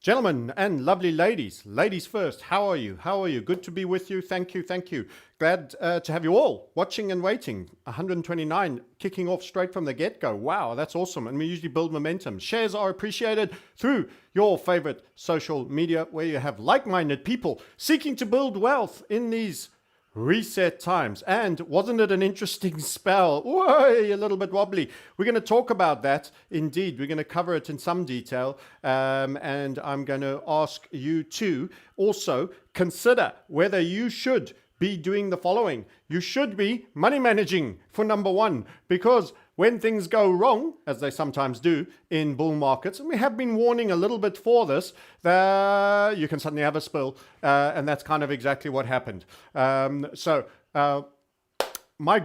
Gentlemen and lovely ladies, ladies first, how are you? How are you? Good to be with you. Thank you. Thank you. Glad to have you all watching and waiting. 129 kicking off straight from the get-go. Wow, that's awesome. And we usually build momentum. Shares are appreciated through your favorite social media where you have like-minded people seeking to build wealth in these reset times. And wasn't it an interesting spell? Whoa, a little bit wobbly. We're going to talk about that. Indeed, we're going to cover it in some detail. And I'm going to ask you to also consider whether you should be doing the following. You should be money managing for number one, because when things go wrong, as they sometimes do in bull markets, and we have been warning a little bit for this, that you can suddenly have a spill, and that's kind of exactly what happened. My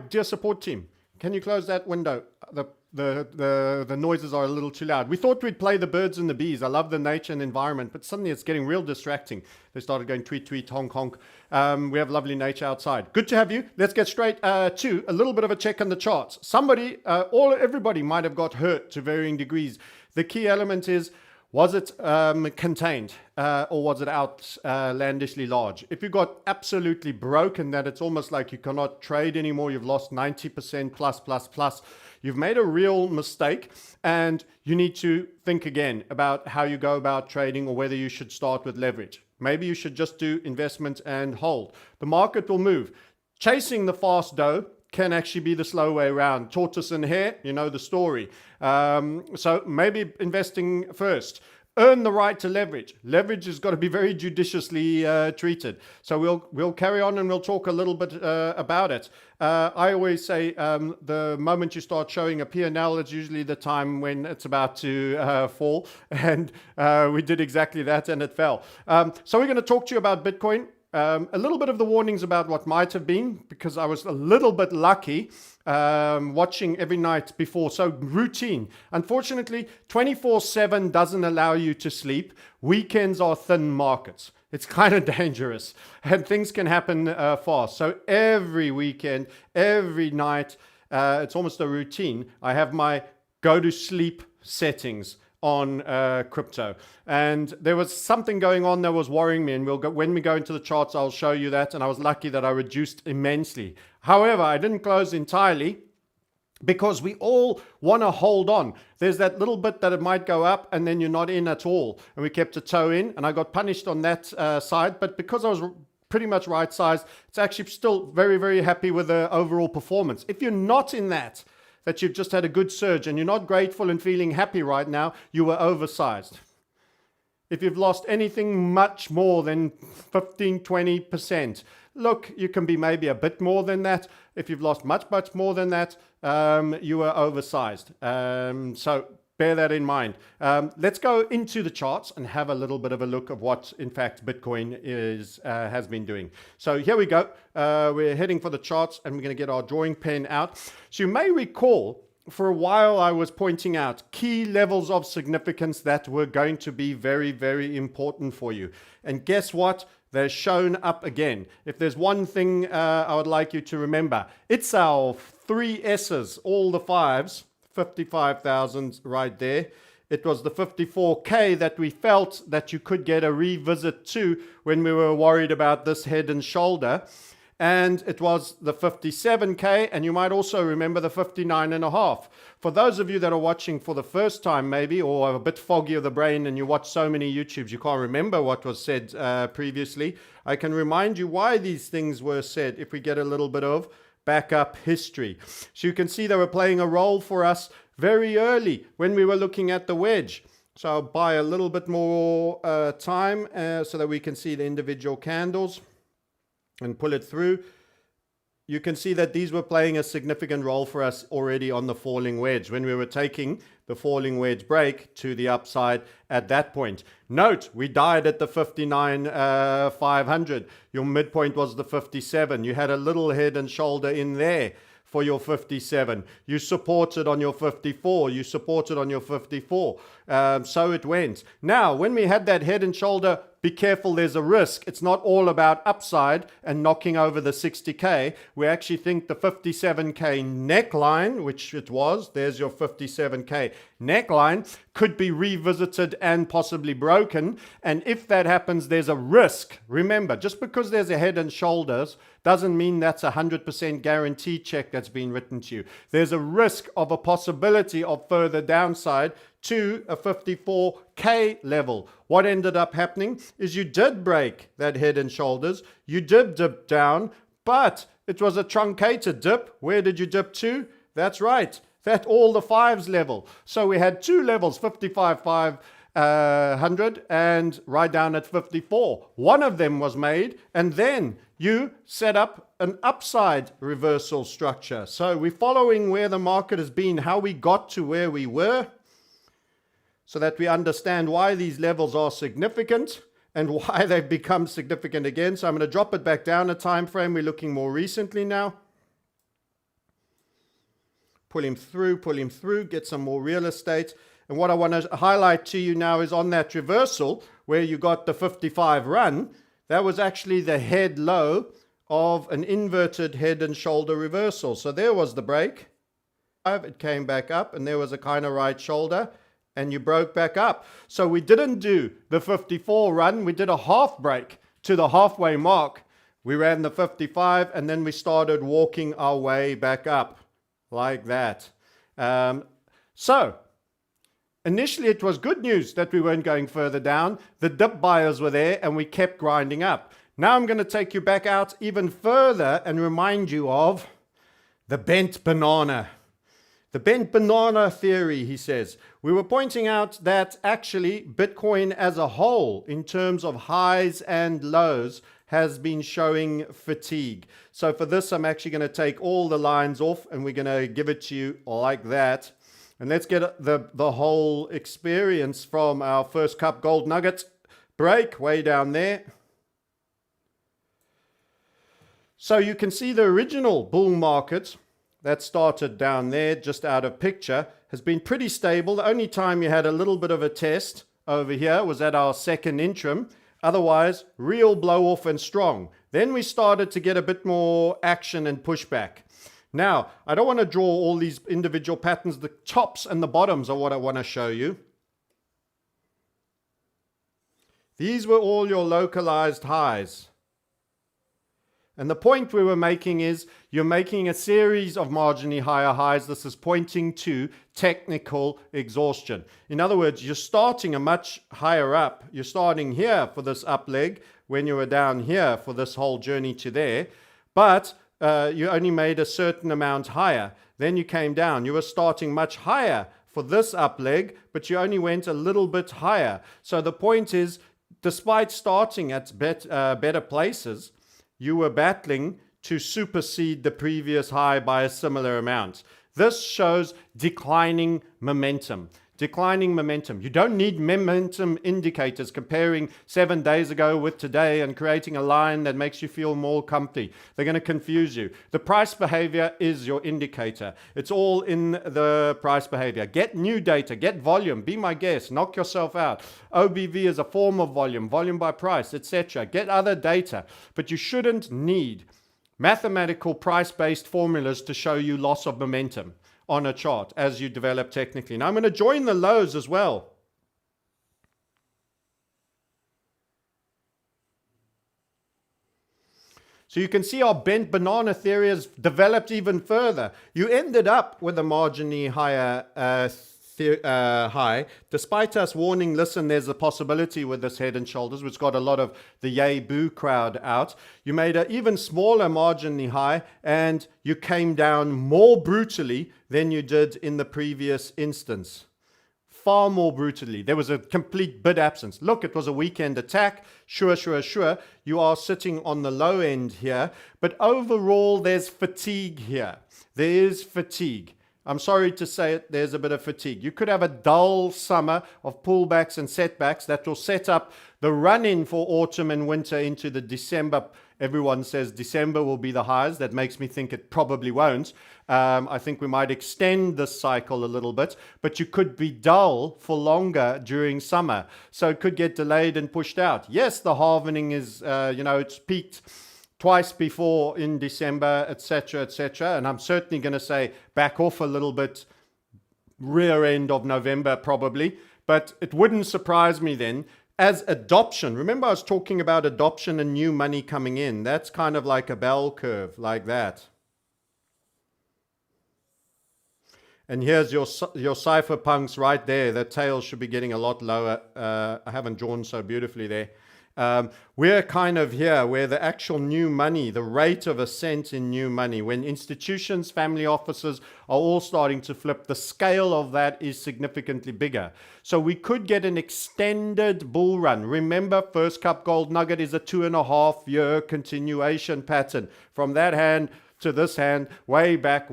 dear support team, can you close that window? The noises are a little too loud. We thought we'd play the birds and the bees. I love the nature and environment, but suddenly it's getting real distracting. They started going tweet, tweet, honk, honk. We have lovely nature outside. Good to have you. Let's get straight to a little bit of a check on the charts. Everybody might have got hurt to varying degrees. The key element is, was it contained or was it outlandishly large? If you got absolutely broken, that it's almost like you cannot trade anymore, you've lost 90% plus, you've made a real mistake, and you need to think again about how you go about trading or whether you should start with leverage. Maybe you should just do investment and hold. The market will move. Chasing the fast dough can actually be the slow way around. Tortoise and hare, you know the story. So maybe investing first. Earn the right to leverage. Leverage has got to be very judiciously treated. So we'll carry on and we'll talk a little bit about it. I always say the moment you start showing a P&L, it's usually the time when it's about to fall. And we did exactly that, and it fell. So we're going to talk to you about Bitcoin. A little bit of the warnings about what might have been, because I was a little bit lucky watching every night before. So routine. Unfortunately, 24/7 doesn't allow you to sleep. Weekends are thin markets. It's kind of dangerous, and things can happen fast. So every weekend, every night, it's almost a routine. I have my go to sleep settings on crypto, and there was something going on that was worrying me, and when we go into the charts, I'll show you that. And I was lucky that I reduced immensely. However, I didn't close entirely, because we all want to hold on. There's that little bit that it might go up and then you're not in at all, and we kept a toe in, and I got punished on that side. But because I was pretty much right sized, it's actually still very, very happy with the overall performance. If you're not in that you've just had a good surge and you're not grateful and feeling happy right now, you were oversized. If you've lost anything much more than 15, 20%, look, you can be maybe a bit more than that. If you've lost much, much more than that, you were oversized. So bear that in mind. Let's go into the charts and have a little bit of a look of what, in fact, Bitcoin has been doing. So here we go. We're heading for the charts, and we're going to get our drawing pen out. So you may recall, for a while I was pointing out key levels of significance that were going to be very, very important for you. And guess what? They're shown up again. If there's one thing I would like you to remember, it's our 3 S's, all the 5s. 55,000 right there. It was the 54K that we felt that you could get a revisit to when we were worried about this head and shoulder. And it was the 57K, and you might also remember the 59.5. For those of you that are watching for the first time maybe, or are a bit foggy of the brain and you watch so many YouTubes you can't remember what was said previously, I can remind you why these things were said if we get a little bit of backup history. So you can see they were playing a role for us very early when we were looking at the wedge. So I'll buy a little bit more time so that we can see the individual candles and pull it through. You can see that these were playing a significant role for us already on the falling wedge when we were taking the falling wedge break to the upside at that point. Note, we died at the 59,500. Your midpoint was the 57. You had a little head and shoulder in there for your 57. You supported on your 54. You supported on your 54. So it went. Now, when we had that head and shoulder, be careful, there's a risk. It's not all about upside and knocking over the 60K. We actually think the 57K neckline, which it was, there's your 57K, neckline could be revisited and possibly broken. And if that happens, there's a risk. Remember, just because there's a head and shoulders doesn't mean that's a 100% guarantee check that's been written to you. There's a risk of a possibility of further downside to a 54K level. What ended up happening is you did break that head and shoulders. You did dip down, but it was a truncated dip. Where did you dip to? That's right. That all the fives level. So we had two levels, 55,500 and right down at 54. One of them was made, and then you set up an upside reversal structure. So we're following where the market has been, how we got to where we were, so that we understand why these levels are significant and why they've become significant again. So I'm going to drop it back down a time frame. We're looking more recently now. Pull him through, get some more real estate. And what I want to highlight to you now is on that reversal where you got the 55 run, that was actually the head low of an inverted head and shoulder reversal. So there was the break. It came back up and there was a kind of right shoulder and you broke back up. So we didn't do the 54 run. We did a half break to the halfway mark. We ran the 55 and then we started walking our way back up like that. So initially it was good news that we weren't going further down. The dip buyers were there and we kept grinding up. Now I'm going to take you back out even further and remind you of the bent banana. The bent banana theory, he says. We were pointing out that actually Bitcoin as a whole, in terms of highs and lows, has been showing fatigue. So for this, I'm actually going to take all the lines off and we're going to give it to you like that. And let's get the whole experience from our first cup gold nugget break way down there. So you can see the original bull market that started down there, just out of picture, has been pretty stable. The only time you had a little bit of a test over here was at our second interim. Otherwise, real blow off and strong. Then we started to get a bit more action and pushback. Now, I don't want to draw all these individual patterns. The tops and the bottoms are what I want to show you. These were all your localized highs. And the point we were making is you're making a series of marginally higher highs. This is pointing to technical exhaustion. In other words, you're starting a much higher up. You're starting here for this up leg when you were down here for this whole journey to there. But you only made a certain amount higher. Then you came down. You were starting much higher for this up leg, but you only went a little bit higher. So the point is, despite starting at better places, you were battling to supersede the previous high by a similar amount. This shows declining momentum. Declining momentum. You don't need momentum indicators comparing 7 days ago with today and creating a line that makes you feel more comfy. They're going to confuse you. The price behavior is your indicator. It's all in the price behavior. Get new data, get volume, be my guest, knock yourself out. OBV is a form of volume, volume by price, etc. Get other data, but you shouldn't need mathematical price-based formulas to show you loss of momentum on a chart as you develop technically. Now I'm going to join the lows as well. So you can see our bent banana theory has developed even further. You ended up with a marginally higher high, despite us warning, listen, there's a possibility with this head and shoulders, which got a lot of the yay boo crowd out. You made an even smaller marginally high, and you came down more brutally than you did in the previous instance. Far more brutally. There was a complete bid absence. Look, it was a weekend attack. Sure. You are sitting on the low end here. But overall, there's fatigue here. There is fatigue. I'm sorry to say it, there's a bit of fatigue. You could have a dull summer of pullbacks and setbacks that will set up the run-in for autumn and winter into the December. Everyone says December will be the highs. That makes me think it probably won't. I think we might extend this cycle a little bit, but you could be dull for longer during summer. So it could get delayed and pushed out. Yes, the halvening is, it's peaked twice before in December, etc., etc. And I'm certainly going to say back off a little bit rear end of November probably, but it wouldn't surprise me then. As adoption, remember I was talking about adoption and new money coming in. That's kind of like a bell curve, like that. And here's your cypherpunks right there. The tails should be getting a lot lower. I haven't drawn so beautifully there. We're kind of here where the actual new money, the rate of ascent in new money, when institutions, family offices are all starting to flip, the scale of that is significantly bigger. So we could get an extended bull run. Remember, First Cup Gold Nugget is a 2.5 year continuation pattern. From that hand to this hand, way back.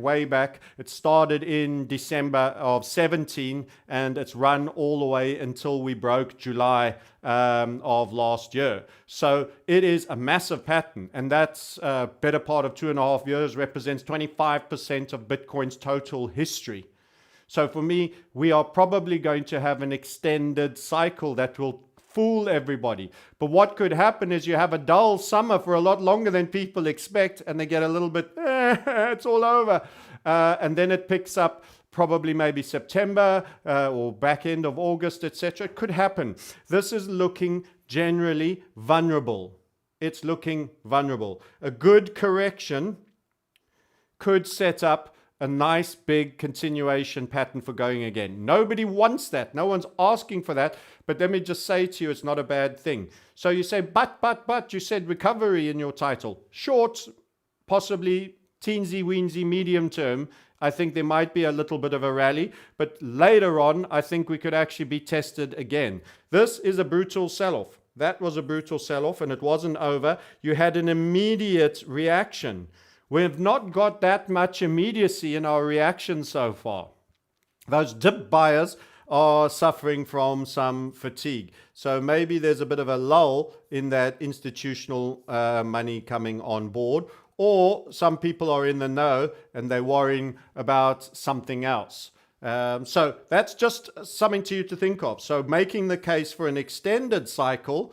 It started in December of 17 and it's run all the way until we broke July of last year. So it is a massive pattern, and that's better part of 2.5 years, represents 25% of Bitcoin's total history. So for me, we are probably going to have an extended cycle that will fool everybody. But what could happen is you have a dull summer for a lot longer than people expect, and they get a little bit, it's all over. And then it picks up probably maybe September or back end of August, etc. It could happen. This is looking generally vulnerable. It's looking vulnerable. A good correction could set up a nice big continuation pattern for going again. Nobody wants that. No one's asking for that. But let me just say to you, it's not a bad thing. So you say, but, you said recovery in your title. Short, possibly teensy weensy, medium term. I think there might be a little bit of a rally. But later on, I think we could actually be tested again. This is a brutal sell-off. That was a brutal sell-off, and it wasn't over. You had an immediate reaction. We have not got that much immediacy in our reaction so far. Those dip buyers are suffering from some fatigue. So maybe there's a bit of a lull in that institutional money coming on board, or some people are in the know and they're worrying about something else. So that's just something to you to think of. So making the case for an extended cycle,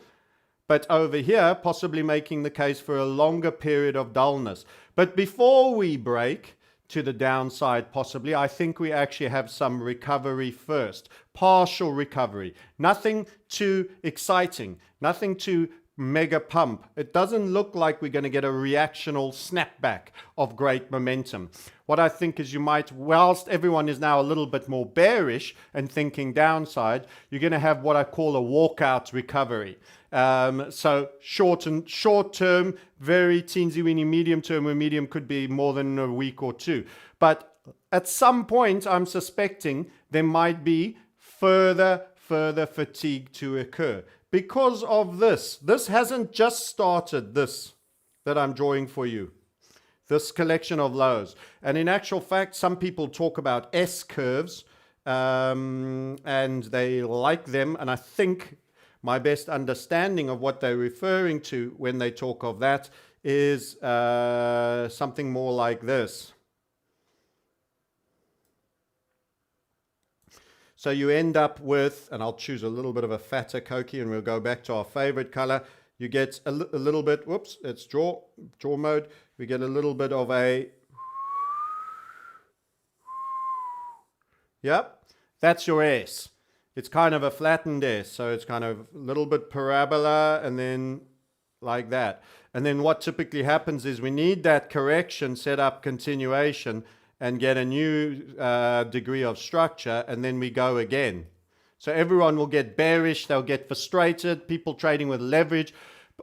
but over here, possibly making the case for a longer period of dullness. But before we break to the downside, possibly, I think we actually have some recovery first. Partial recovery. Nothing too exciting. Nothing too mega pump. It doesn't look like we're going to get a reactional snapback of great momentum. What I think is you might, whilst everyone is now a little bit more bearish and thinking downside, you're going to have what I call a walkout recovery. So short term, very teensy weeny, medium term, where medium could be more than a week or two. But at some point, I'm suspecting there might be further fatigue to occur. Because of this hasn't just started, this that I'm drawing for you, this collection of lows. And in actual fact, some people talk about S curves, and they like them. And I think my best understanding of what they're referring to when they talk of that is something more like this. So you end up with, and I'll choose a little bit of a fatter Koki and we'll go back to our favorite color. You get a little bit, whoops, it's draw mode. We get a little bit of a, yep, that's your S. It's kind of a flattened S. So it's kind of a little bit parabola and then like that. And then what typically happens is we need that correction, set up continuation, and get a new degree of structure, and then we go again. So everyone will get bearish, they'll get frustrated. People trading with leverage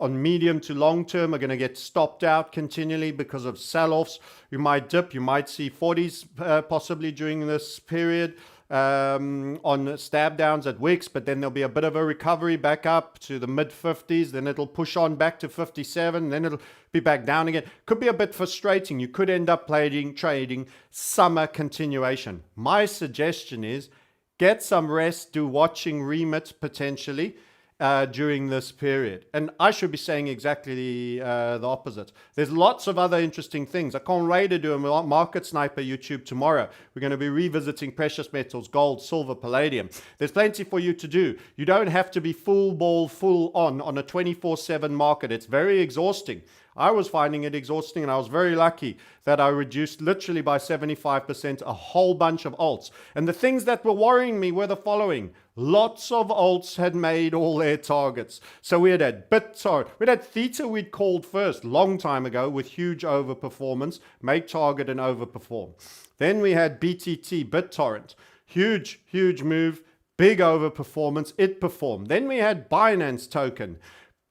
on medium to long term are going to get stopped out continually because of sell-offs. You might dip, you might see 40s possibly during this period on stab downs at wicks, but then there'll be a bit of a recovery back up to the mid 50s, then it'll push on back to 57, then it'll be back down again. Could be a bit frustrating. You could end up trading summer continuation. My suggestion is get some rest, do watching remit potentially, during this period. And I should be saying exactly the opposite. There's lots of other interesting things. I can't wait to do a Market Sniper YouTube tomorrow. We're going to be revisiting precious metals, gold, silver, palladium. There's plenty for you to do. You don't have to be full ball, full on a 24/7 market. It's very exhausting. I was finding it exhausting, and I was very lucky that I reduced literally by 75% a whole bunch of alts. And the things that were worrying me were the following. Lots of alts had made all their targets. So we had BitTorrent. We had Theta we'd called first, long time ago, with huge overperformance, make target and overperform. Then we had BTT, BitTorrent. Huge, huge move, big overperformance, it performed. Then we had Binance token.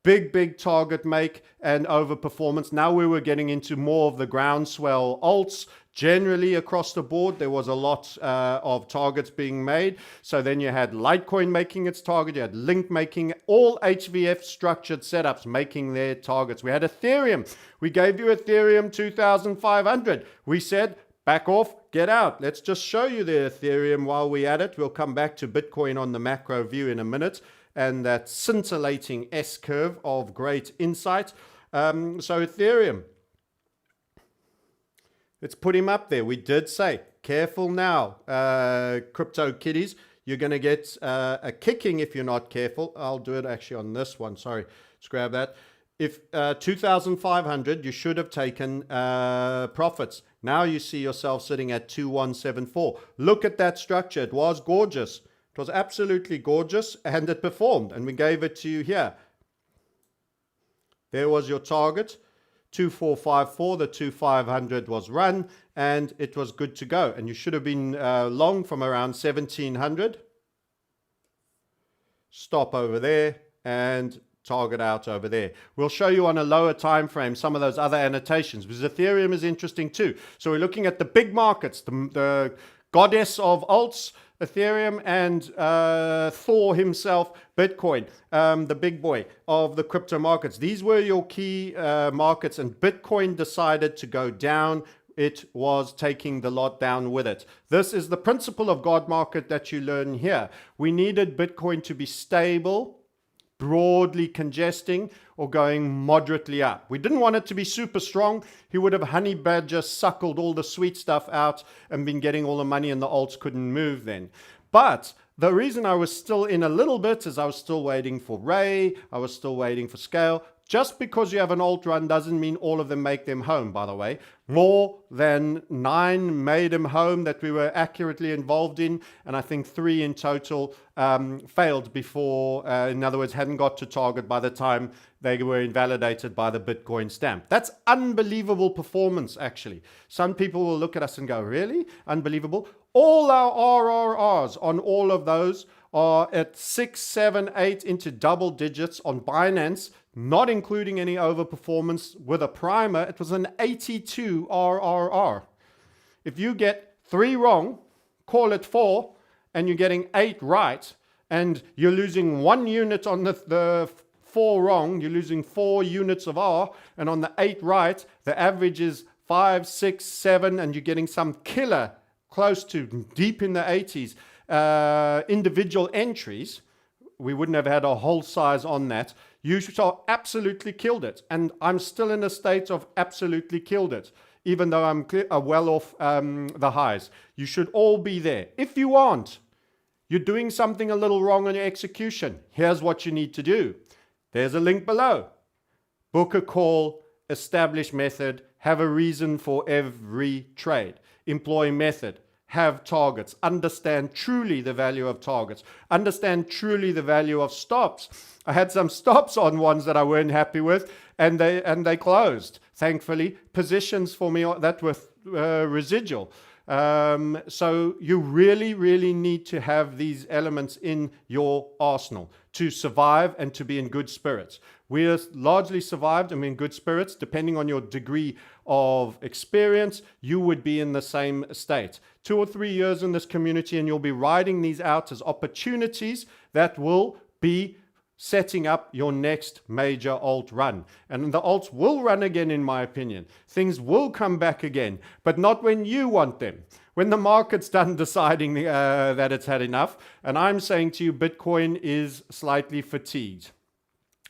Big target make and overperformance. Now we were getting into more of the groundswell alts. Generally across the board, there was a lot of targets being made. So then you had Litecoin making its target. You had Link making, all HVF structured setups making their targets. We had Ethereum. We gave you Ethereum 2,500. We said, back off, get out. Let's just show you the Ethereum while we're at it. We'll come back to Bitcoin on the macro view in a minute. And that scintillating S-curve of great insight. So Ethereum, let's put him up there. We did say, careful now, crypto kiddies. You're going to get a kicking if you're not careful. I'll do it actually on this one. Sorry, let's grab that. If 2,500, you should have taken profits. Now you see yourself sitting at 2,174. Look at that structure. It was gorgeous. It was absolutely gorgeous, and it performed, and we gave it to you here. There was your target, 2,454. The 2,500 was run, and it was good to go. And you should have been long from around 1,700. Stop over there, and target out over there. We'll show you on a lower time frame some of those other annotations, because Ethereum is interesting too. So we're looking at the big markets, the goddess of alts, Ethereum, and Thor himself, Bitcoin, the big boy of the crypto markets. These were your key markets, and Bitcoin decided to go down. It was taking the lot down with it. This is the principle of God market that you learn here. We needed Bitcoin to be stable, broadly congesting, or going moderately up. We didn't want it to be super strong. He would have honey badger suckled all the sweet stuff out and been getting all the money, and the alts couldn't move then. But the reason I was still in a little bit is I was still waiting for Ray. I was still waiting for Scale. Just because you have an alt run doesn't mean all of them make them home, by the way. More than 9 made them home that we were accurately involved in, and I think 3 in total failed before, in other words, hadn't got to target by the time they were invalidated by the Bitcoin stamp. That's unbelievable performance, actually. Some people will look at us and go, really? Unbelievable? All our RRRs on all of those are at 6, 7, 8 into double digits on Binance, not including any overperformance with a primer. It was an 82 RRR. If you get 3 wrong, call it 4, and you're getting 8 right, and you're losing 1 unit on the 4 wrong, you're losing 4 units of R, and on the 8 right, the average is 5, 6, 7, and you're getting some killer close to deep in the 80s individual entries. We wouldn't have had a whole size on that. You absolutely killed it. And I'm still in a state of absolutely killed it, even though I'm well off the highs. You should all be there. If you aren't, you're doing something a little wrong on your execution. Here's what you need to do. There's a link below. Book a call, establish method, have a reason for every trade. Employ method. Have targets, understand truly the value of targets, understand truly the value of stops. I had some stops on ones that I weren't happy with, and they closed, thankfully. Positions for me that were residual. So you really need to have these elements in your arsenal to survive and to be in good spirits. We are largely survived and in good spirits. Depending on your degree of experience, you would be in the same state. 2 or 3 years in this community, and you'll be riding these out as opportunities that will be setting up your next major alt run. And the alts will run again, in my opinion. Things will come back again, but not when you want them. When the market's done deciding that it's had enough. And I'm saying to you, Bitcoin is slightly fatigued.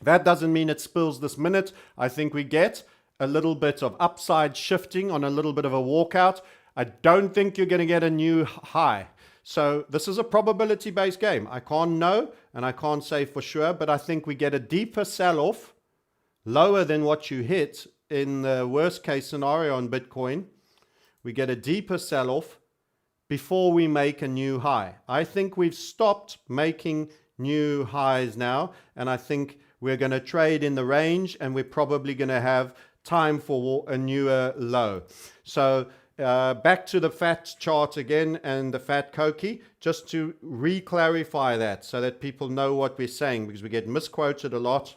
That doesn't mean it spills this minute. I think we get a little bit of upside shifting on a little bit of a walkout. I don't think you're going to get a new high. So this is a probability-based game. I can't know and I can't say for sure, but I think we get a deeper sell-off, lower than what you hit in the worst-case scenario on Bitcoin. We get a deeper sell-off before we make a new high. I think we've stopped making new highs now, and I think we're going to trade in the range, and we're probably going to have time for a newer low. So back to the fat chart again and the fat Koki, just to re-clarify that so that people know what we're saying, because we get misquoted a lot.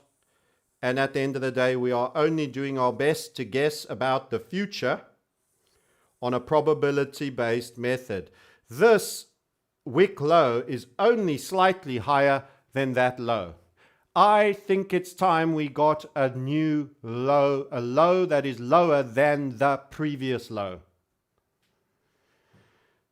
And at the end of the day, we are only doing our best to guess about the future on a probability-based method. This wick low is only slightly higher than that low. I think it's time we got a new low, a low that is lower than the previous low.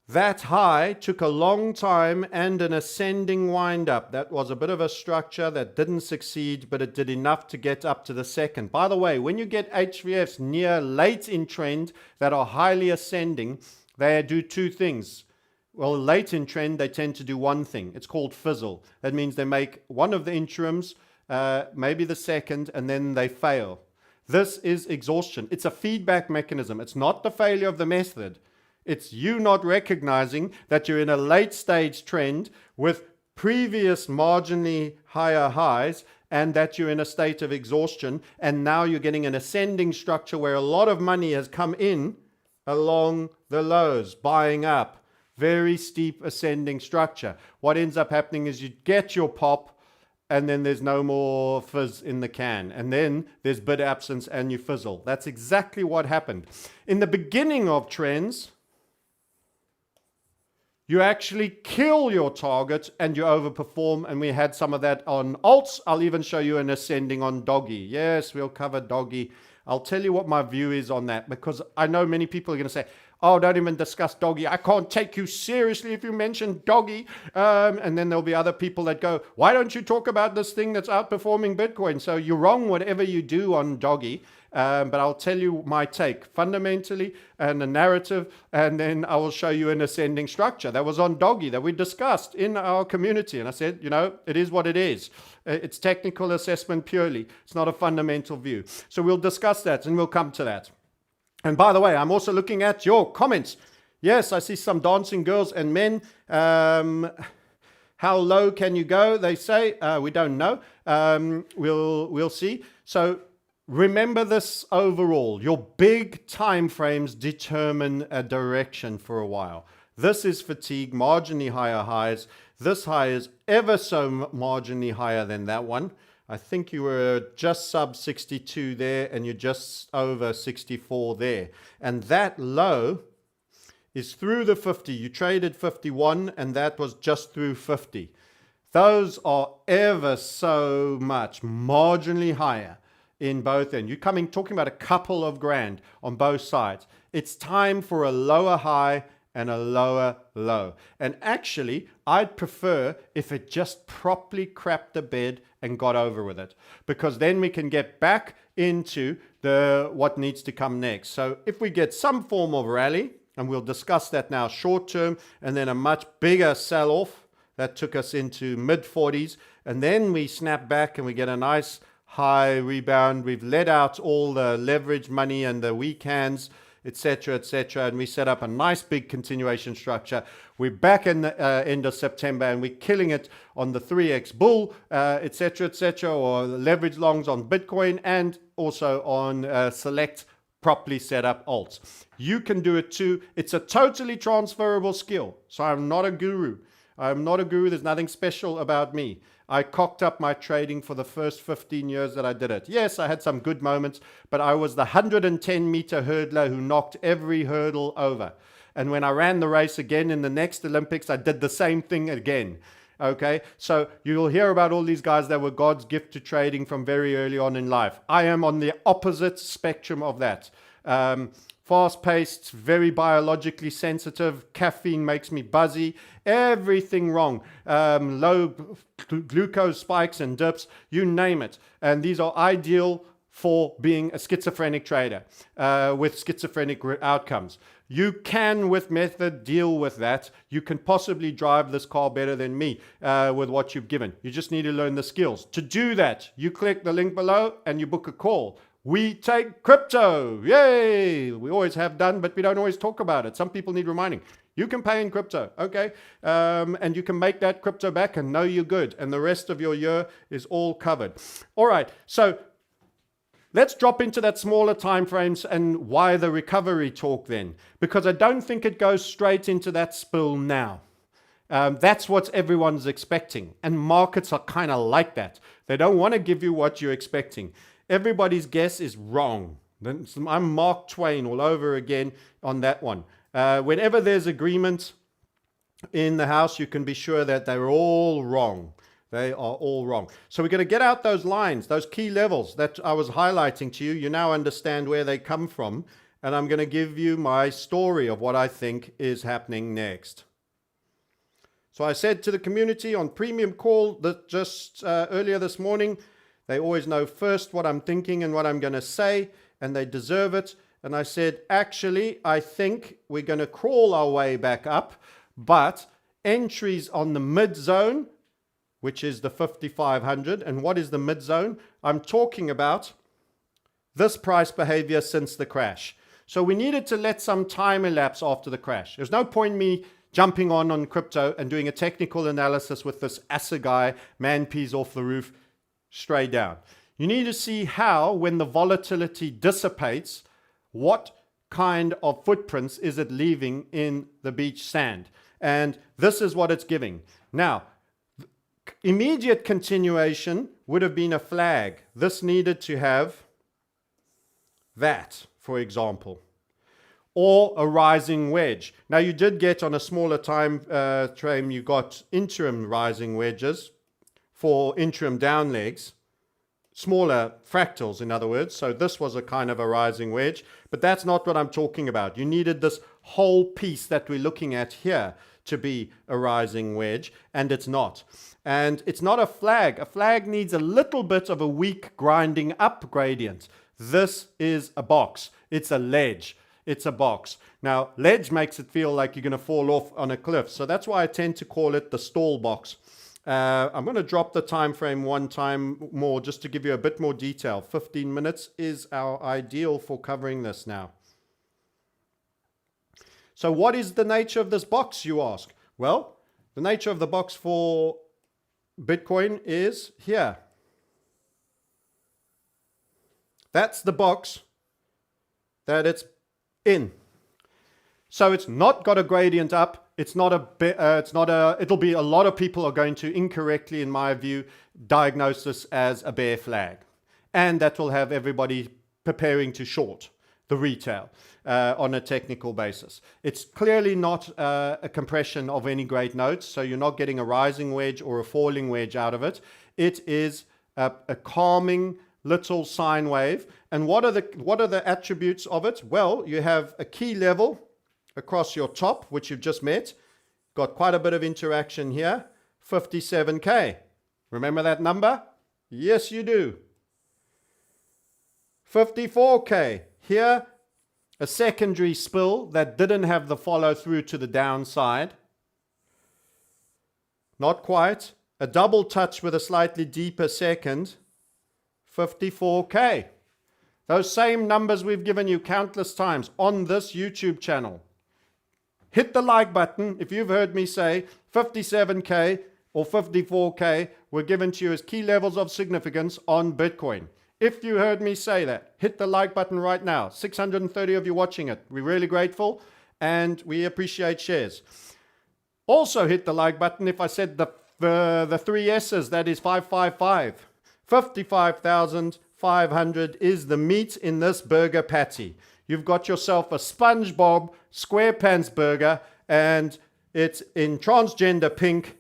That high took a long time and an ascending wind up. That was a bit of a structure that didn't succeed, but it did enough to get up to the second. By the way, when you get HVFs near late in trend that are highly ascending, they do two things. Well, late in trend, they tend to do one thing. It's called fizzle. That means they make one of the interims, maybe the second, and then they fail. This is exhaustion. It's a feedback mechanism. It's not the failure of the method. It's you not recognizing that you're in a late stage trend with previous marginally higher highs and that you're in a state of exhaustion. And now you're getting an ascending structure where a lot of money has come in along the lows, buying up. Very steep ascending structure. What ends up happening is you get your pop and then there's no more fizz in the can. And then there's bid absence and you fizzle. That's exactly what happened. In the beginning of trends, you actually kill your target and you overperform. And we had some of that on alts. I'll even show you an ascending on Doggy. Yes, we'll cover Doggy. I'll tell you what my view is on that, because I know many people are going to say, oh, don't even discuss Doggy. I can't take you seriously if you mention Doggy. And then there'll be other people that go, why don't you talk about this thing that's outperforming Bitcoin? So you're wrong whatever you do on Doggy. But I'll tell you my take fundamentally and a narrative, and then I will show you an ascending structure that was on Doggy that we discussed in our community. And I said, you know, it is what it is. It's technical assessment purely. It's not a fundamental view. So we'll discuss that and we'll come to that. And by the way, I'm also looking at your comments. Yes, I see some dancing girls and men. How low can you go? They say, we don't know. We'll see. So remember this overall. Your big time frames determine a direction for a while. This is fatigue, marginally higher highs. This high is ever so marginally higher than that one. I think you were just sub 62 there and you're just over 64 there. And that low is through the 50. You traded 51 and that was just through 50. Those are ever so much marginally higher in both ends. You're talking about a couple of grand on both sides. It's time for a lower high and a lower low. And actually, I'd prefer if it just properly crapped the bed and got over with it, because then we can get back into what needs to come next. So if we get some form of rally, and we'll discuss that now short term, and then a much bigger sell-off that took us into mid-40s, and then we snap back and we get a nice high rebound. We've let out all the leverage money and the weak hands, etc., and we set up a nice big continuation structure. We're back in the end of September and we're killing it on the 3x bull, etc., or the leverage longs on Bitcoin and also on select properly set up alts. You can do it too. It's a totally transferable skill. So I'm not a guru. There's nothing special about me. I cocked up my trading for the first 15 years that I did it. Yes, I had some good moments, but I was the 110-meter hurdler who knocked every hurdle over. And when I ran the race again in the next Olympics, I did the same thing again. Okay, so you'll hear about all these guys that were God's gift to trading from very early on in life. I am on the opposite spectrum of that. Fast-paced, very biologically sensitive. Caffeine makes me buzzy. Everything wrong. Low glucose spikes and dips, you name it. And these are ideal for being a schizophrenic trader with schizophrenic outcomes. You can, with method, deal with that. You can possibly drive this car better than me with what you've given. You just need to learn the skills. To do that, you click the link below and you book a call. We take crypto. Yay! We always have done, but we don't always talk about it. Some people need reminding. You can pay in crypto, okay? And you can make that crypto back and know you're good. And the rest of your year is all covered. All right, so let's drop into that smaller time frames and why the recovery talk then. Because I don't think it goes straight into that spill now. That's what everyone's expecting. And markets are kind of like that. They don't want to give you what you're expecting. Everybody's guess is wrong. I'm Mark Twain all over again on that one. Whenever there's agreement in the house, you can be sure that they're all wrong. They are all wrong. So we're going to get out those lines, those key levels that I was highlighting to you. You now understand where they come from. And I'm going to give you my story of what I think is happening next. So I said to the community on premium call that just earlier this morning, they always know first what I'm thinking and what I'm going to say, and they deserve it. And I said, actually, I think we're going to crawl our way back up, but entries on the mid zone, which is the 5,500. And what is the mid zone? I'm talking about this price behavior since the crash. So we needed to let some time elapse after the crash. There's no point in me jumping on crypto and doing a technical analysis with this assegai, man peas off the roof, straight down. You need to see how, when the volatility dissipates, what kind of footprints is it leaving in the beach sand. And this is what it's giving. Now, immediate continuation would have been a flag. This needed to have that, for example, or a rising wedge. Now, you did get on a smaller time frame, you got interim rising wedges for interim down legs, smaller fractals, in other words. So this was a kind of a rising wedge, but that's not what I'm talking about. You needed this whole piece that we're looking at here to be a rising wedge, and it's not. And it's not a flag. A flag needs a little bit of a weak grinding up gradient. This is a box. It's a ledge. It's a box. Now, ledge makes it feel like you're going to fall off on a cliff. So that's why I tend to call it the stall box. I'm going to drop the time frame one time more just to give you a bit more detail. 15 minutes is our ideal for covering this now. So what is the nature of this box, you ask? Well, the nature of the box for Bitcoin is here. That's the box that it's in. So it's not got a gradient up. It'll be a lot of people are going to incorrectly, in my view, diagnose this as a bear flag. And that will have everybody preparing to short the retail on a technical basis. It's clearly not a compression of any great notes. So you're not getting a rising wedge or a falling wedge out of it. It is a calming little sine wave. And what are the attributes of it? Well, you have a key level across your top, which you've just met. Got quite a bit of interaction here. 57K. Remember that number? Yes, you do. 54K. Here, a secondary spill that didn't have the follow through to the downside. Not quite. A double touch with a slightly deeper second. 54K. Those same numbers we've given you countless times on this YouTube channel. Hit the like button if you've heard me say 57K or 54K were given to you as key levels of significance on Bitcoin. If you heard me say that, hit the like button right now. 630 of you watching it. We're really grateful and we appreciate shares. Also hit the like button if I said the three S's, that is 555. 55,500 is the meat in this burger patty. You've got yourself a SpongeBob SquarePants burger and it's in transgender pink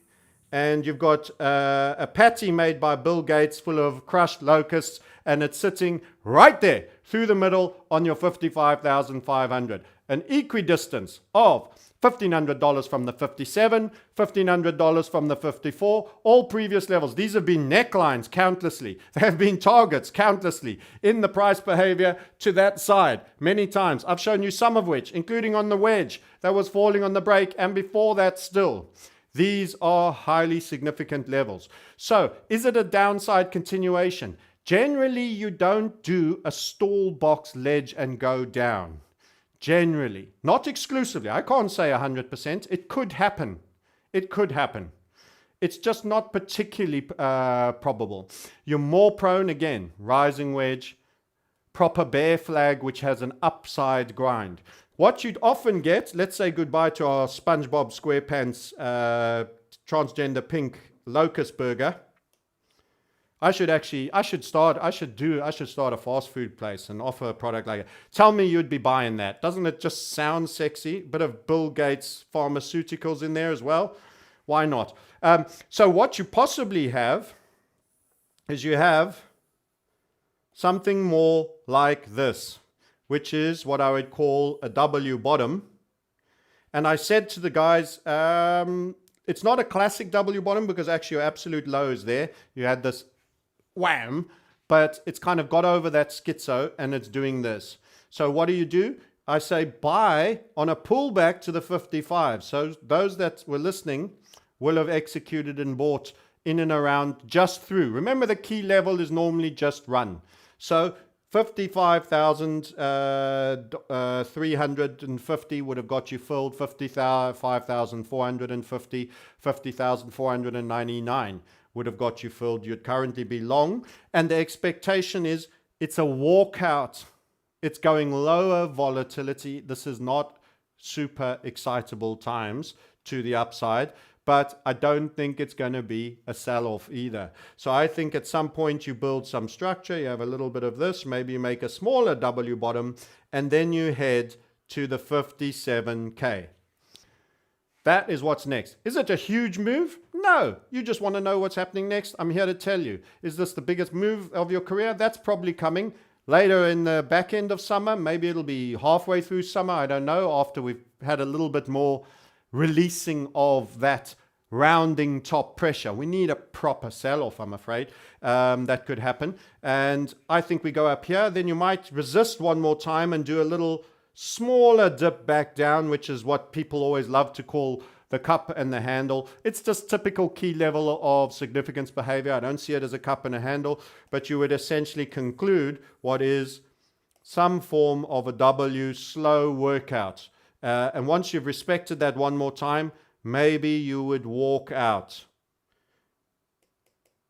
and you've got a patty made by Bill Gates full of crushed locusts, and it's sitting right there through the middle on your 55,500. An equidistance of $1,500 from the 57, $1,500 from the 54, all previous levels. These have been necklines countlessly. They have been targets countlessly in the price behavior to that side many times. I've shown you some of which, including on the wedge that was falling on the break, and before that still. These are highly significant levels. So is it a downside continuation? Generally, you don't do a stall box ledge and go down. Generally, not exclusively. I can't say 100%. It could happen. It could happen. It's just not particularly probable. You're more prone, again, rising wedge, proper bear flag, which has an upside grind. What you'd often get, let's say goodbye to our SpongeBob SquarePants transgender pink locust burger. I should start a fast food place and offer a product like it. Tell me you'd be buying that. Doesn't it just sound sexy? Bit of Bill Gates pharmaceuticals in there as well. Why not? So what you possibly have is you have something more like this, which is what I would call a W bottom. And I said to the guys, it's not a classic W bottom because actually your absolute low is there. You had this wham, but it's kind of got over that schizo and it's doing this. So what do? I say buy on a pullback to the 55. So those that were listening will have executed and bought in and around just through. Remember, the key level is normally just run. So 55,350 would have got you filled. 55,450, 50,499 would have got you filled. You'd currently be long, and the expectation is it's a walkout. It's going lower volatility. This is not super excitable times to the upside, but I don't think it's going to be a sell-off either. So I think at some point you build some structure, you have a little bit of this, maybe you make a smaller W bottom, and then you head to the 57K. That is what's next. Is it a huge move? No. You just want to know what's happening next. I'm here to tell you. Is this the biggest move of your career? That's probably coming later in the back end of summer. Maybe it'll be halfway through summer. I don't know. After we've had a little bit more releasing of that rounding top pressure. We need a proper sell-off, I'm afraid. That could happen. And I think we go up here. Then you might resist one more time and do a little smaller dip back down, which is what people always love to call the cup and the handle. It's just typical key level of significance behavior. I don't see it as a cup and a handle, but you would essentially conclude what is some form of a W slow workout. And once you've respected that one more time, maybe you would walk out.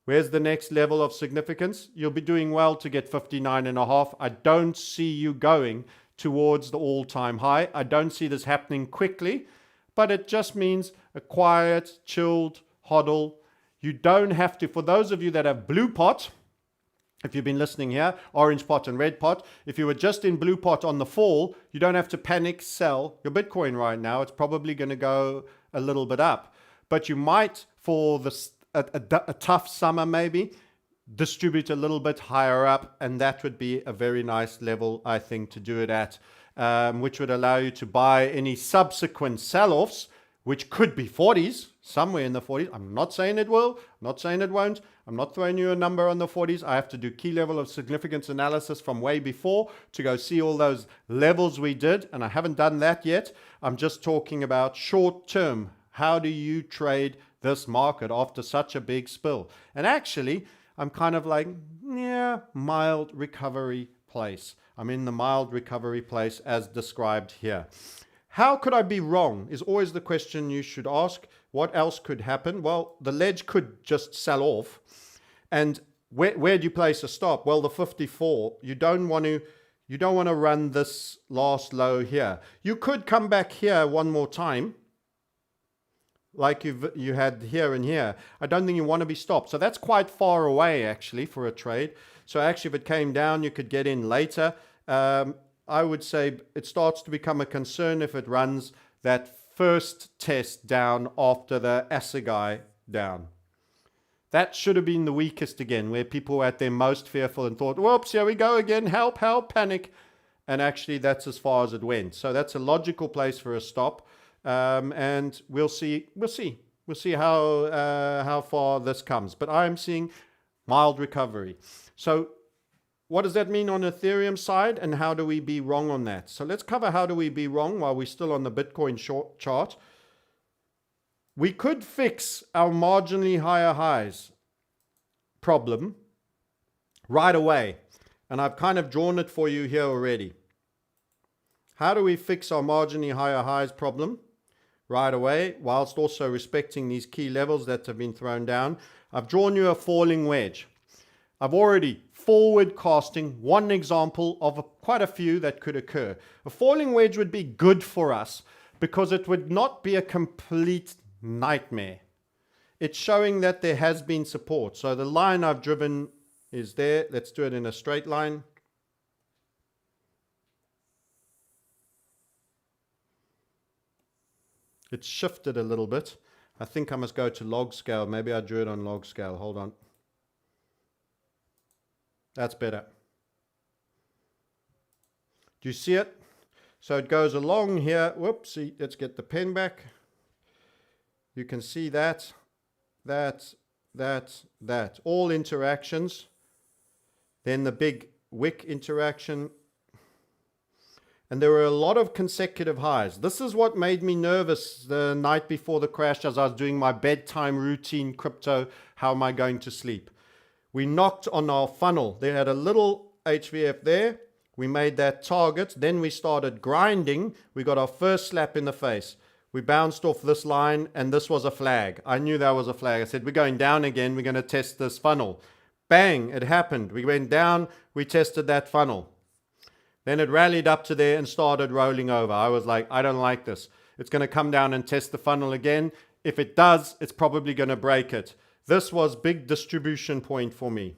Where's the next level of significance? You'll be doing well to get 59.5. I don't see you going towards the all-time high. I don't see this happening quickly, but it just means a quiet, chilled hodl. You don't have to, for those of you that have blue pot, if you've been listening here, orange pot and red pot, if you were just in blue pot on the fall, you don't have to panic sell your Bitcoin right now. It's probably going to go a little bit up, but you might, for a tough summer maybe, distribute a little bit higher up, and that would be a very nice level, I think, to do it at, which would allow you to buy any subsequent sell-offs, which could be 40s, somewhere in the 40s. I'm not saying it will, I'm not saying it won't. I'm not throwing you a number on the 40s. I have to do key level of significance analysis from way before to go see all those levels we did, and I haven't done that yet. I'm just talking about short term. How do you trade this market after such a big spill? And actually, I'm kind of like, yeah, mild recovery place. I'm in the mild recovery place as described here. How could I be wrong is always the question you should ask. What else could happen? Well, the ledge could just sell off. And where do you place a stop? Well, the 54. You don't want to run this last low here. You could come back here one more time, like you had here and here. I don't think you want to be stopped. So that's quite far away actually for a trade. So actually if it came down, you could get in later. I would say it starts to become a concern if it runs that first test down after the assegai down. That should have been the weakest again, where people were at their most fearful and thought, whoops, here we go again, help, help, panic. And actually that's as far as it went. So that's a logical place for a stop. And we'll see how far this comes. But I'm seeing mild recovery. So what does that mean on Ethereum side, and how do we be wrong on that? So let's cover how do we be wrong while we're still on the Bitcoin short chart. We could fix our marginally higher highs problem right away. And I've kind of drawn it for you here already. How do we fix our marginally higher highs problem right away, whilst also respecting these key levels that have been thrown down? I've drawn you a falling wedge. I've already forward casting one example of quite a few that could occur. A falling wedge would be good for us because it would not be a complete nightmare. It's showing that there has been support. So the line I've driven is there. Let's do it in a straight line. It's shifted a little bit. I think I must go to log scale. Maybe I drew it on log scale. Hold on. That's better. Do you see it? So it goes along here. Whoopsie. Let's get the pen back. You can see that. All interactions. Then the big wick interaction. And there were a lot of consecutive highs. This is what made me nervous the night before the crash as I was doing my bedtime routine crypto. How am I going to sleep? We knocked on our funnel. They had a little HVF there. We made that target. Then we started grinding. We got our first slap in the face. We bounced off this line, and this was a flag. I knew that was a flag. I said, we're going down again. We're going to test this funnel. Bang, it happened. We went down. We tested that funnel. Then it rallied up to there and started rolling over. I was like, I don't like this. It's going to come down and test the funnel again. If it does, it's probably going to break it. This was big distribution point for me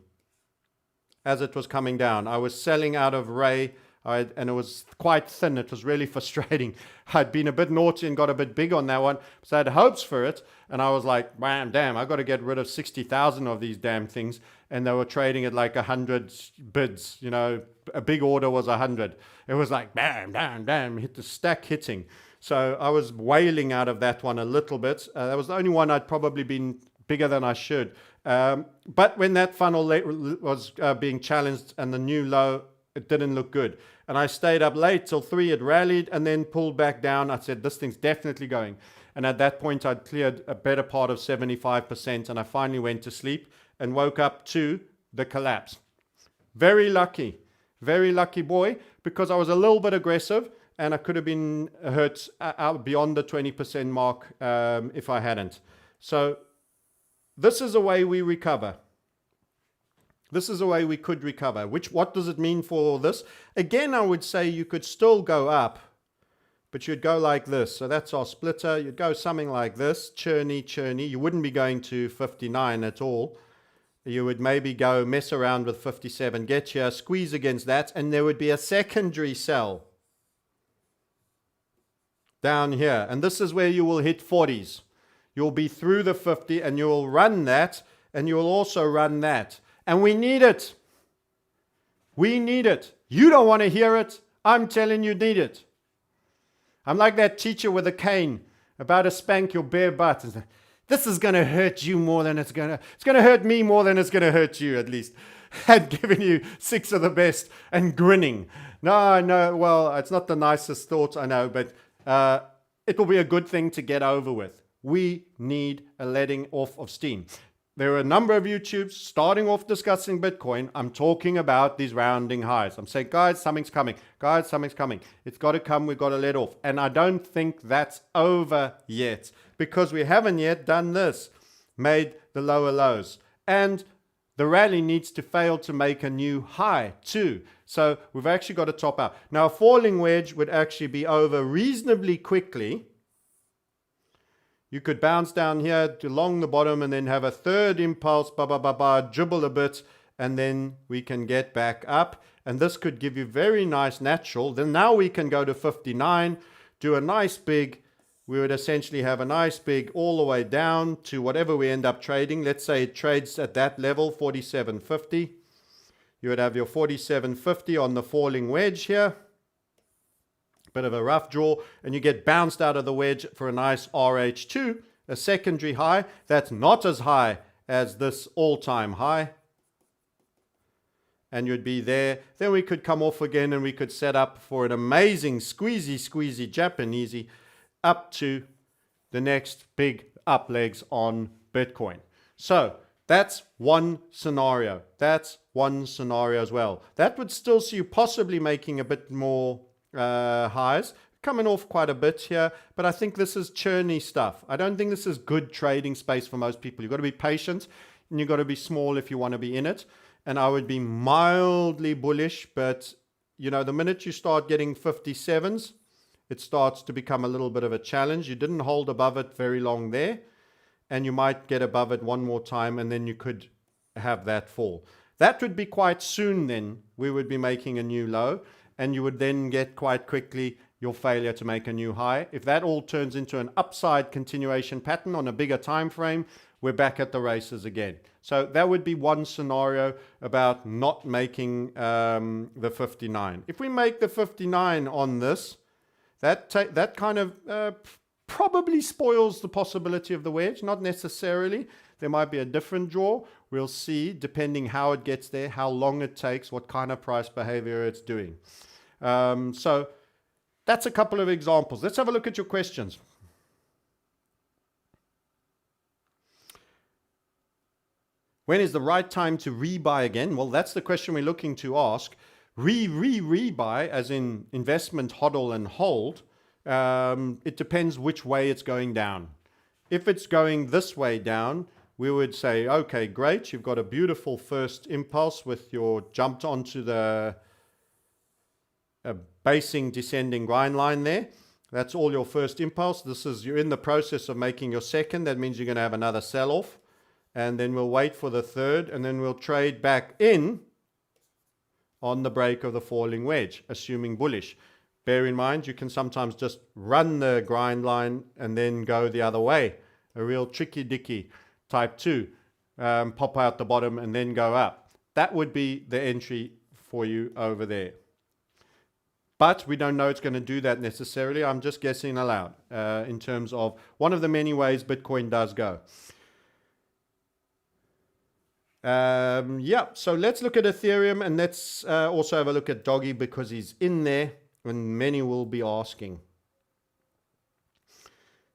as it was coming down. I was selling out of Ray, and it was quite thin. It was really frustrating. I'd been a bit naughty and got a bit big on that one, so I had hopes for it. And I was like, man, damn, I got to get rid of 60,000 of these damn things. And they were trading at like 100 bids. You know, a big order was 100. It was like, bam, bam, bam, hit the stack hitting. So I was wailing out of that one a little bit. That was the only one I'd probably been bigger than I should. But when that funnel was being challenged and the new low, it didn't look good. And I stayed up late till 3. It rallied and then pulled back down. I said, this thing's definitely going. And at that point, I'd cleared a better part of 75%. And I finally went to sleep and woke up to the collapse. Very lucky boy, because I was a little bit aggressive and I could have been hurt out beyond the 20% mark if I hadn't. So this is a way we recover. This is a way we could recover. What does it mean for this? Again, I would say you could still go up, but you'd go like this. So that's our splitter. You'd go something like this, churny. You wouldn't be going to 59 at all. You would maybe go mess around with 57, get here, squeeze against that, and there would be a secondary sell down here. And this is where you will hit 40s. You'll be through the 50 and you'll run that, and you'll also run that. And we need it. We need it. You don't want to hear it. I'm telling you, need it. I'm like that teacher with a cane about to spank your bare butt. This is going to hurt you more than it's going to hurt me more than it's going to hurt you, at least. And giving you 6 of the best and grinning. No, well, it's not the nicest thought, I know, but it will be a good thing to get over with. We need a letting off of steam. There are a number of YouTubes starting off discussing Bitcoin. I'm talking about these rounding highs. I'm saying, guys, something's coming. Guys, something's coming. It's got to come. We've got to let off. And I don't think that's over yet, because we haven't yet done this, made the lower lows. And the rally needs to fail to make a new high too. So we've actually got to top out. Now, a falling wedge would actually be over reasonably quickly. You could bounce down here to along the bottom and then have a third impulse, dribble a bit, and then we can get back up. And this could give you very nice natural. Then now we can go to 59, do a nice big we would essentially have a nice big all the way down to whatever we end up trading. Let's say it trades at that level, 47.50. You would have your 47.50 on the falling wedge here. Bit of a rough draw, and you get bounced out of the wedge for a nice RH2, a secondary high that's not as high as this all-time high. And you'd be there. Then we could come off again and we could set up for an amazing squeezy Japanesey up to the next big up legs on Bitcoin. So that's one scenario. That's one scenario as well. That would still see you possibly making a bit more highs, coming off quite a bit here, but I think this is churny stuff. I don't think this is good trading space for most people. You've got to be patient and you've got to be small if you want to be in it. And I would be mildly bullish, but you know, the minute you start getting 57s, it starts to become a little bit of a challenge. You didn't hold above it very long there, and you might get above it one more time, and then you could have that fall. That would be quite soon then. We would be making a new low, and you would then get quite quickly your failure to make a new high. If that all turns into an upside continuation pattern on a bigger time frame, we're back at the races again. So that would be one scenario about not making the 59. If we make the 59 on this, that kind of probably spoils the possibility of the wedge. Not necessarily. There might be a different draw. We'll see, depending how it gets there, how long it takes, what kind of price behavior it's doing. So that's a couple of examples. Let's have a look at your questions. When is the right time to rebuy again? Well, that's the question we're looking to ask. Rebuy, as in investment, hodl and hold. It depends which way it's going down. If it's going this way down, we would say, okay, great. You've got a beautiful first impulse with your jumped onto the basing descending grind line there. That's all your first impulse. You're in the process of making your second. That means you're going to have another sell-off. And then we'll wait for the third, and then we'll trade back in on the break of the falling wedge, assuming bullish. Bear in mind, you can sometimes just run the grind line and then go the other way. A real tricky dicky type 2. Pop out the bottom and then go up. That would be the entry for you over there. But we don't know it's going to do that necessarily. I'm just guessing aloud in terms of one of the many ways Bitcoin does go. So let's look at Ethereum, and let's also have a look at Doggy because he's in there and many will be asking.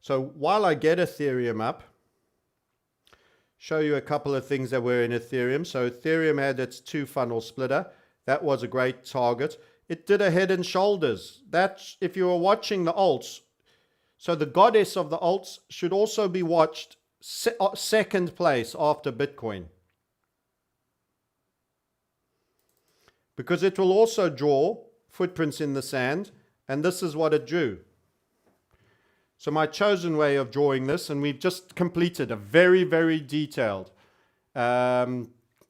So while I get Ethereum up, show you a couple of things that were in Ethereum. So Ethereum had its 2 funnel splitter. That was a great target. It did a head and shoulders. That, if you were watching the alts, so the goddess of the alts should also be watched second place after Bitcoin. Because it will also draw footprints in the sand, and this is what it drew. So my chosen way of drawing this, and we've just completed a very, very detailed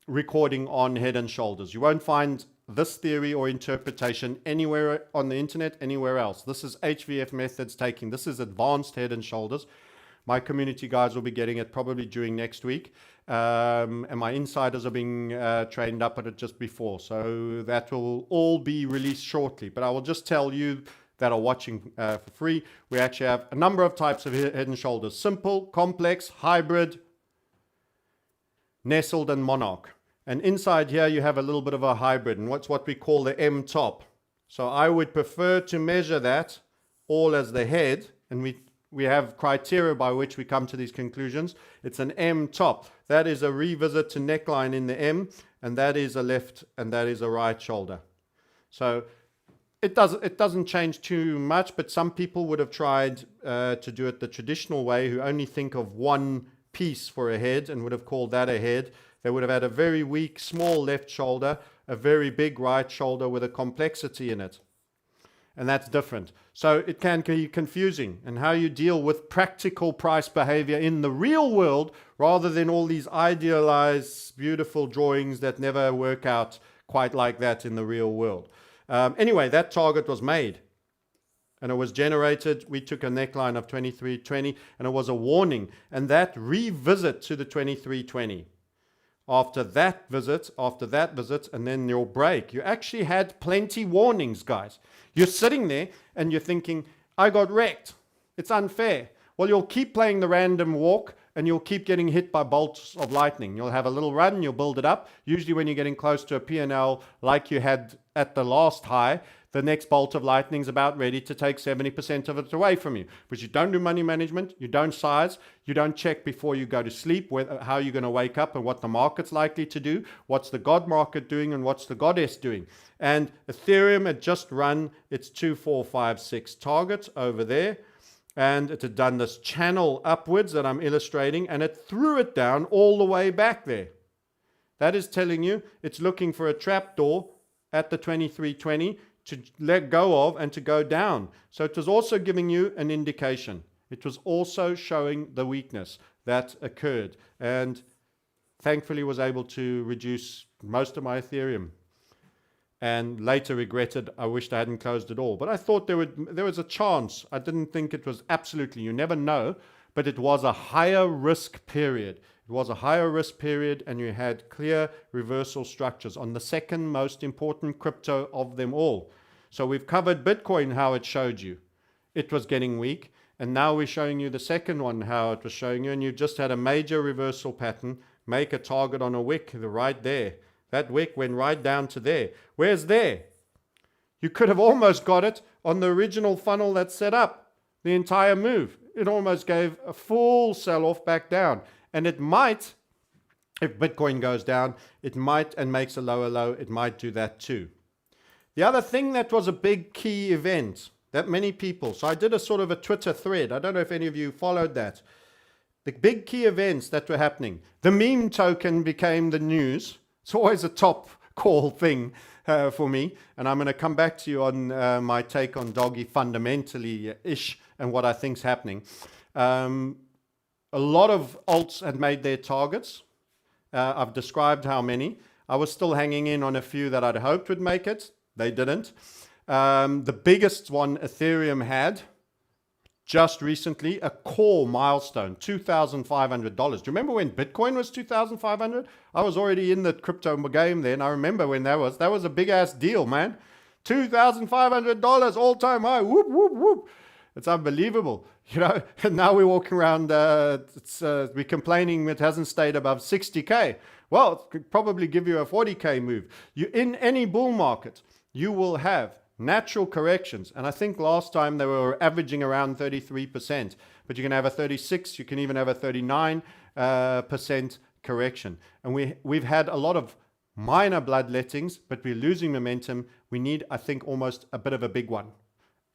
recording on head and shoulders. You won't find this theory or interpretation anywhere on the internet, anywhere else. This is HVF methods taking. This is advanced head and shoulders. My community guys will be getting it probably during next week. And my insiders are being trained up at it just before. So that will all be released shortly. But I will just tell you that are watching for free. We actually have a number of types of head and shoulders. Simple, complex, hybrid, nestled, and monarch. And inside here you have a little bit of a hybrid. And what's what we call the M top. So I would prefer to measure that all as the head. And we have criteria by which we come to these conclusions. It's an M top. That is a revisit to neckline in the M, and that is a left and that is a right shoulder. So it doesn't change too much, but some people would have tried to do it the traditional way, who only think of one piece for a head and would have called that a head. They would have had a very weak, small left shoulder, a very big right shoulder with a complexity in it. And that's different. So it can be confusing, and how you deal with practical price behavior in the real world rather than all these idealized, beautiful drawings that never work out quite like that in the real world. Anyway, that target was made. and it was generated. We took a neckline of 23.20 and it was a warning, and that revisit to the 23.20. After that visit, and then your break, you actually had plenty warnings, guys. You're sitting there and you're thinking, I got wrecked. It's unfair. Well, you'll keep playing the random walk and you'll keep getting hit by bolts of lightning. You'll have a little run, you'll build it up. Usually when you're getting close to a P&L like you had at the last high, the next bolt of lightning is about ready to take 70% of it away from you. But you don't do money management, you don't size, you don't check before you go to sleep how you're going to wake up and what the market's likely to do, what's the God market doing and what's the goddess doing. And Ethereum had just run its 2, 4, 5, 6 targets over there. And it had done this channel upwards that I'm illustrating, and it threw it down all the way back there. That is telling you it's looking for a trapdoor at the 23.20 to let go of and to go down. So it was also giving you an indication. It was also showing the weakness that occurred, and thankfully was able to reduce most of my Ethereum. And later regretted I wished I hadn't closed it all. But I thought there was a chance. I didn't think it was absolutely, you never know, but it was a higher risk period. It was a higher risk period, and you had clear reversal structures on the second most important crypto of them all. So we've covered Bitcoin, how it showed you. It was getting weak. And now we're showing you the second one, how it was showing you. And you just had a major reversal pattern. Make a target on a wick right there. That wick went right down to there. Where's there? You could have almost got it on the original funnel that's set up. The entire move. It almost gave a full sell-off back down. And it might, if Bitcoin goes down, it might, and makes a lower low, it might do that too. The other thing that was a big key event that many people, so I did a sort of a Twitter thread. I don't know if any of you followed that. The big key events that were happening. The meme token became the news. It's always a top call thing for me. And I'm going to come back to you on my take on Doggy fundamentally-ish and what I think's happening. A lot of alts had made their targets. I've described how many. I was still hanging in on a few that I'd hoped would make it. They didn't. The biggest one Ethereum had just recently, a core milestone, $2,500. Do you remember when Bitcoin was $2,500? I was already in the crypto game then. I remember when that was a big ass deal, man. $2,500 all time high. Whoop, whoop, whoop. It's unbelievable. You know, and now we're walking around, we're complaining it hasn't stayed above 60K. Well, it could probably give you a 40K move. In any bull market, you will have natural corrections, and I think last time they were averaging around 33%, but you can have a 36, you can even have a 39% correction. And we've had a lot of minor bloodlettings, but we're losing momentum. We need, I think, almost a bit of a big one.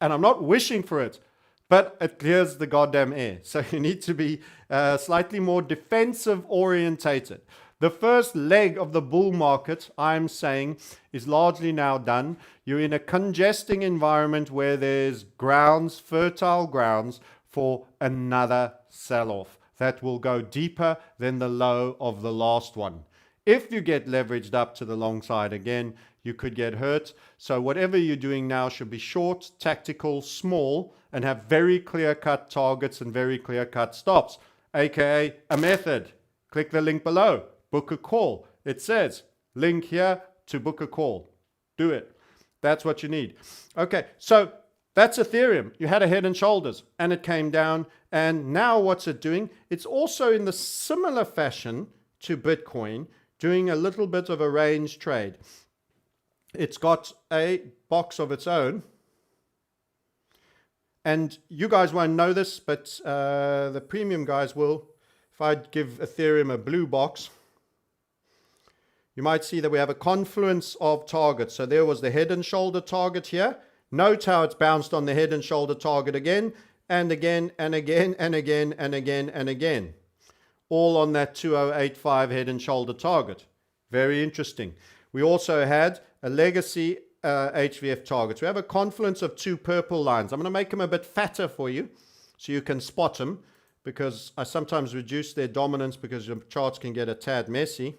And I'm not wishing for it, but it clears the goddamn air. So you need to be slightly more defensive orientated. The first leg of the bull market, I'm saying, is largely now done. You're in a congesting environment where there's grounds, fertile grounds, for another sell-off that will go deeper than the low of the last one. If you get leveraged up to the long side again, you could get hurt. So whatever you're doing now should be short, tactical, small, and have very clear-cut targets and very clear-cut stops, aka a method. Click the link below. Book a call. It says, link here to book a call. Do it. That's what you need. Okay, so that's Ethereum. You had a head and shoulders and it came down. And now what's it doing? It's also in the similar fashion to Bitcoin, doing a little bit of a range trade. It's got a box of its own. And you guys won't know this, but the premium guys will. If I give Ethereum a blue box, you might see that we have a confluence of targets. So there was the head and shoulder target here. Note how it's bounced on the head and shoulder target again, and again, and again, and again, and again, and again. All on that 2085 head and shoulder target. Very interesting. We also had a legacy HVF target. We have a confluence of two purple lines. I'm going to make them a bit fatter for you so you can spot them, because I sometimes reduce their dominance because your charts can get a tad messy.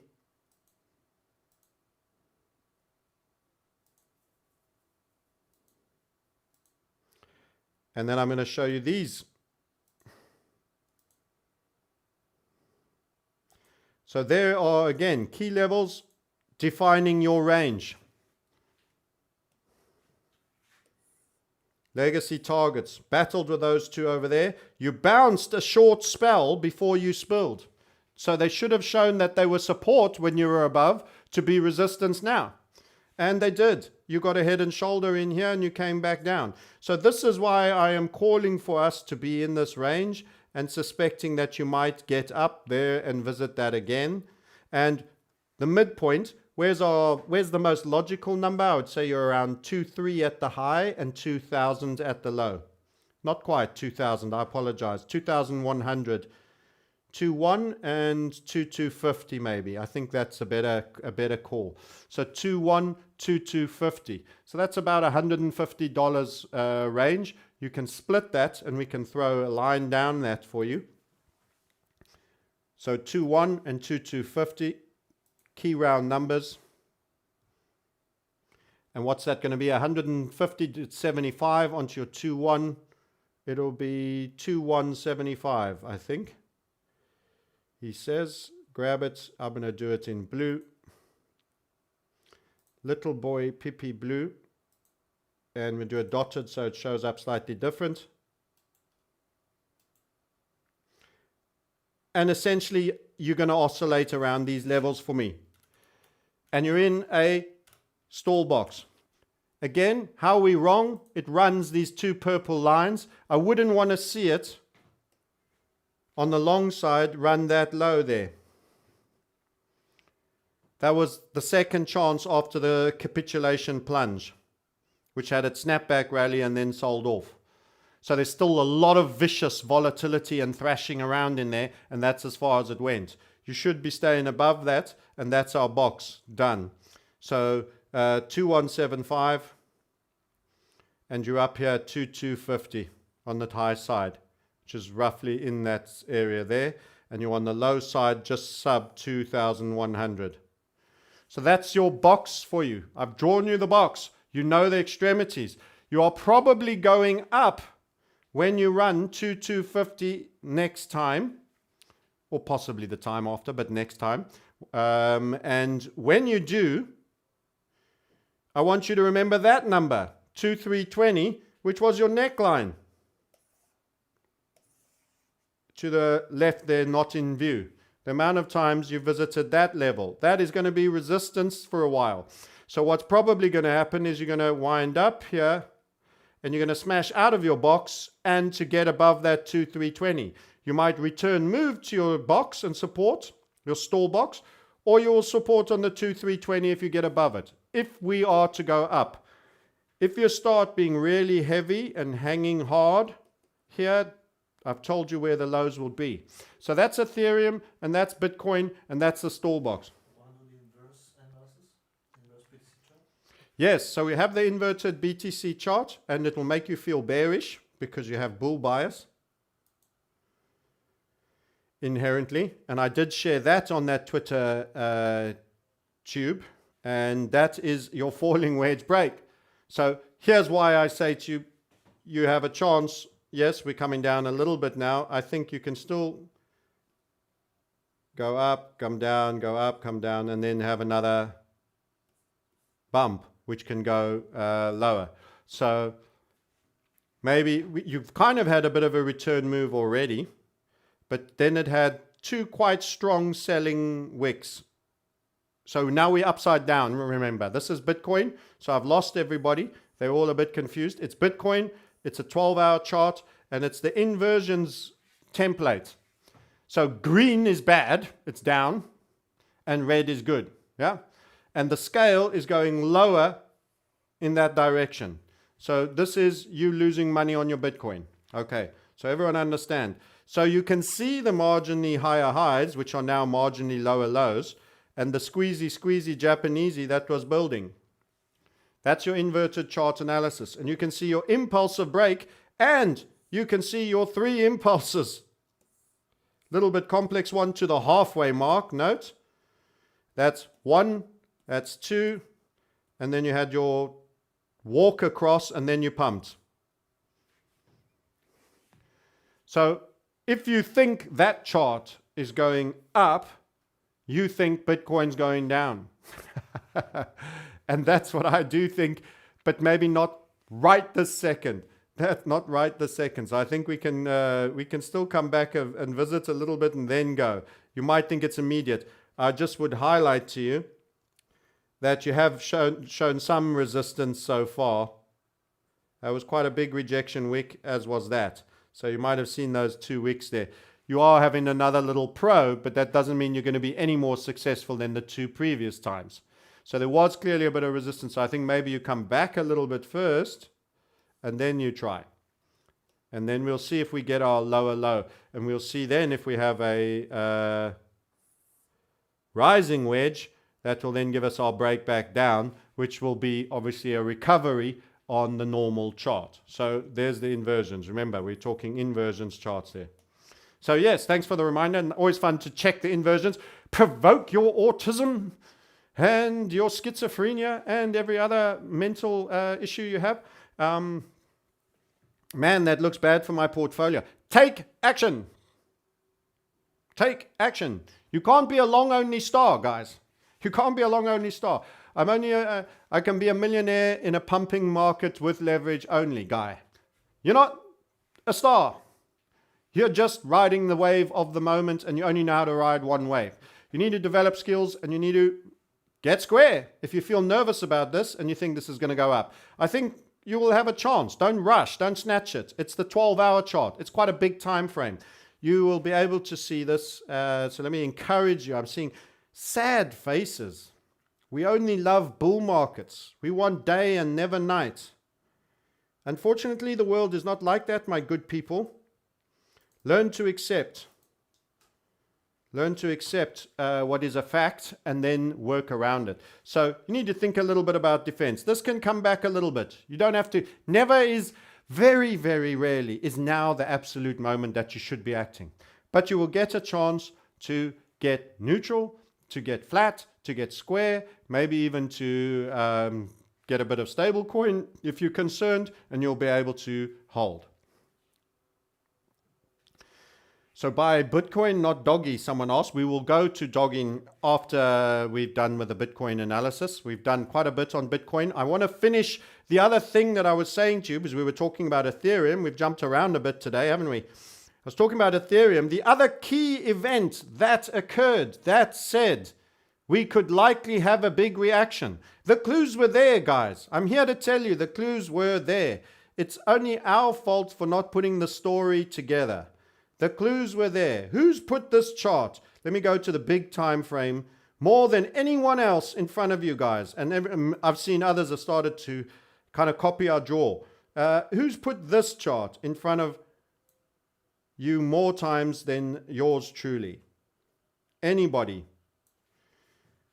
And then I'm going to show you these. So there are, again, key levels defining your range. Legacy targets. Battled with those two over there. You bounced a short spell before you spilled. So they should have shown that they were support when you were above to be resistance now. And they did. You got a head and shoulder in here and you came back down. So this is why I am calling for us to be in this range and suspecting that you might get up there and visit that again. And the midpoint, where's the most logical number? I would say you're around 2.3 at the high and 2,000 at the low. Not quite 2,000, I apologize. 2,100. 2.1 and 2.250 maybe. I think that's a better call. So 2.1, 2.250. So that's about $150 range. You can split that and we can throw a line down that for you. So 2.1 and 2.250, key round numbers. And what's that going to be? 150 to 75 onto your 2.1. It'll be 2.175, I think. He says, grab it. I'm going to do it in blue. Little boy Pippi blue. And we do a dotted so it shows up slightly different. And essentially, you're going to oscillate around these levels for me. And you're in a stall box. Again, how are we wrong? It runs these two purple lines. I wouldn't want to see it on the long side run that low there. That was the second chance after the capitulation plunge, which had its snapback rally and then sold off. So there's still a lot of vicious volatility and thrashing around in there, and that's as far as it went. You should be staying above that, and that's our box done. So 2.175, and you're up here at 2.250 on the high side, which is roughly in that area there, and you're on the low side just sub 2,100. So that's your box for you. I've drawn you the box. You know the extremities. You are probably going up when you run 2.250 next time, or possibly the time after, but next time. And when you do, I want you to remember that number, 2,320, which was your neckline. To the left there, not in view. The amount of times you visited that level, that is going to be resistance for a while. So what's probably going to happen is you're going to wind up here and you're going to smash out of your box and to get above that 2,320. You might return move to your box and support, your stall box, or you will support on the 2,320 if you get above it. If we are to go up. If you start being really heavy and hanging hard here, I've told you where the lows will be. So that's Ethereum, and that's Bitcoin, and that's the stall box. Yes, so we have the inverted BTC chart, and it will make you feel bearish because you have bull bias inherently. And I did share that on that Twitter tube, and that is your falling wedge break. So here's why I say to you, you have a chance. Yes, we're coming down a little bit now. I think you can still go up, come down, go up, come down, and then have another bump, which can go lower. So maybe you've kind of had a bit of a return move already, but then it had two quite strong selling wicks. So now we're upside down. Remember, this is Bitcoin. So I've lost everybody. They're all a bit confused. It's Bitcoin. It's a 12-hour chart, and it's the inversions template. So green is bad, it's down, and red is good, yeah? And the scale is going lower in that direction. So this is you losing money on your Bitcoin. Okay, so everyone understand. So you can see the marginally higher highs, which are now marginally lower lows, and the squeezy Japanesey that was building. That's your inverted chart analysis. And you can see your impulsive break, and you can see your three impulses. Little bit complex one to the halfway mark, note. That's one, that's two, and then you had your walk across, and then you pumped. So if you think that chart is going up, you think Bitcoin's going down. And that's what I do think, but maybe not right this second. That's not right this second. So I think we can still come back and visit a little bit and then go. You might think it's immediate. I just would highlight to you that you have shown some resistance so far. That was quite a big rejection wick, as was that. So you might have seen those 2 wicks there. You are having another little probe, but that doesn't mean you're going to be any more successful than the 2 previous times. So there was clearly a bit of resistance. So I think maybe you come back a little bit first, and then you try. And then we'll see if we get our lower low. And we'll see then if we have a rising wedge, that will then give us our break back down, which will be obviously a recovery on the normal chart. So there's the inversions. Remember, we're talking inversions charts there. So yes, thanks for the reminder. And always fun to check the inversions. Provoke your autism and your schizophrenia and every other mental issue you have. Man, that looks bad for my portfolio. Take action. Take action. You can't be a long-only star, guys. You can't be a long-only star. I can be a millionaire in a pumping market with leverage only guy. You're not a star. You're just riding the wave of the moment, and you only know how to ride one wave. You need to develop skills, and you need to get square. If you feel nervous about this and you think this is going to go up, I think you will have a chance. Don't rush. Don't snatch it. It's the 12-hour chart. It's quite a big time frame. You will be able to see this. So let me encourage you. I'm seeing sad faces. We only love bull markets. We want day and never night. Unfortunately, the world is not like that, my good people. Learn to accept. Learn to accept what is a fact and then work around it. So you need to think a little bit about defense. This can come back a little bit. You don't have to. Never is, very, very rarely is now the absolute moment that you should be acting. But you will get a chance to get neutral, to get flat, to get square, maybe even to get a bit of stable coin if you're concerned, and you'll be able to hold. So buy Bitcoin, not Doggy, someone asked. We will go to dogging after we've done with the Bitcoin analysis. We've done quite a bit on Bitcoin. I want to finish the other thing that I was saying to you, because we were talking about Ethereum. We've jumped around a bit today, haven't we? I was talking about Ethereum. The other key event that occurred that said we could likely have a big reaction. The clues were there, guys. I'm here to tell you the clues were there. It's only our fault for not putting the story together. The clues were there. Who's put this chart? Let me go to the big time frame. More than anyone else in front of you guys. And I've seen others have started to kind of copy our draw. Who's put this chart in front of you more times than yours truly? Anybody?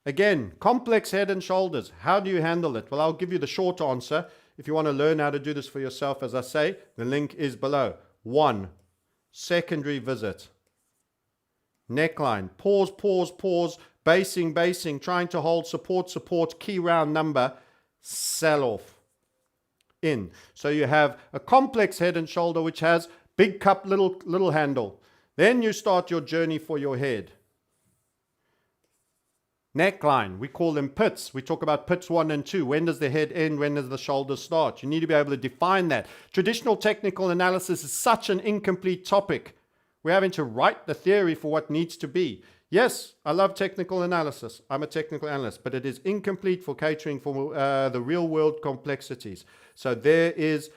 Again, complex head and shoulders. How do you handle it? Well, I'll give you the short answer. If you want to learn how to do this for yourself, as I say, the link is below. 1. Secondary visit. Neckline. Pause, pause, pause. Basing, basing. Trying to hold support, support. Key round number. Sell off. In. So you have a complex head and shoulder which has big cup, little handle. Then you start your journey for your head. Neckline, we call them pits. We talk about pits 1 and 2. When does the head end? When does the shoulder start? You need to be able to define that. Traditional technical analysis is such an incomplete topic. We're having to write the theory for what needs to be. Yes, I love technical analysis. I'm a technical analyst, but it is incomplete for catering for the real world complexities. So there is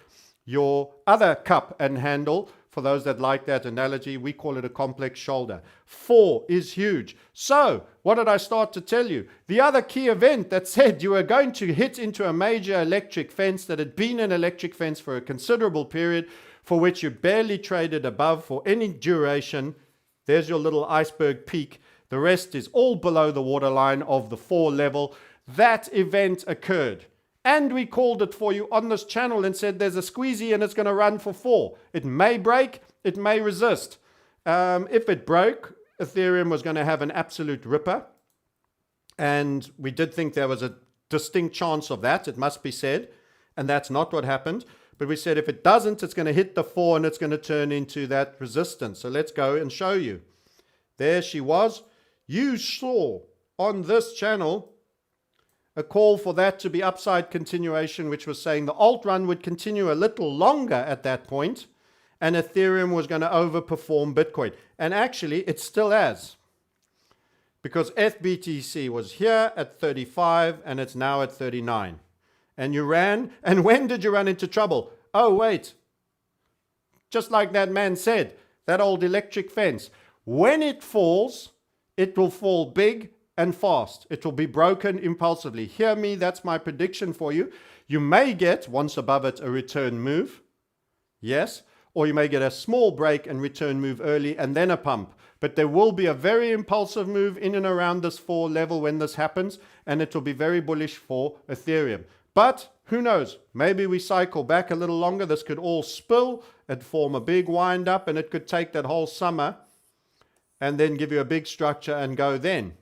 your other cup and handle. For those that like that analogy, we call it a complex shoulder. 4 is huge. So, what did I start to tell you? The other key event that said you were going to hit into a major electric fence that had been an electric fence for a considerable period, for which you barely traded above for any duration. There's your little iceberg peak. The rest is all below the waterline of the 4 level. That event occurred. And we called it for you on this channel and said there's a squeezy and it's going to run for 4. It may break, it may resist. If it broke, Ethereum was going to have an absolute ripper. And we did think there was a distinct chance of that, it must be said. And that's not what happened. But we said if it doesn't, it's going to hit the 4 and it's going to turn into that resistance. So let's go and show you. There she was. You saw on this channel a call for that to be upside continuation, which was saying the alt run would continue a little longer at that point, and Ethereum was going to overperform Bitcoin. And actually, it still has. Because FBTC was here at 35, and it's now at 39. And you ran, and when did you run into trouble? Oh, wait. Just like that man said, that old electric fence. When it falls, it will fall big and fast. It will be broken impulsively. Hear me, that's my prediction for you. You may get, once above it, a return move. Yes. Or you may get a small break and return move early and then a pump. But there will be a very impulsive move in and around this 4 level when this happens, and it will be very bullish for Ethereum. But who knows? Maybe we cycle back a little longer. This could all spill and form a big wind up, and it could take that whole summer and then give you a big structure and go then.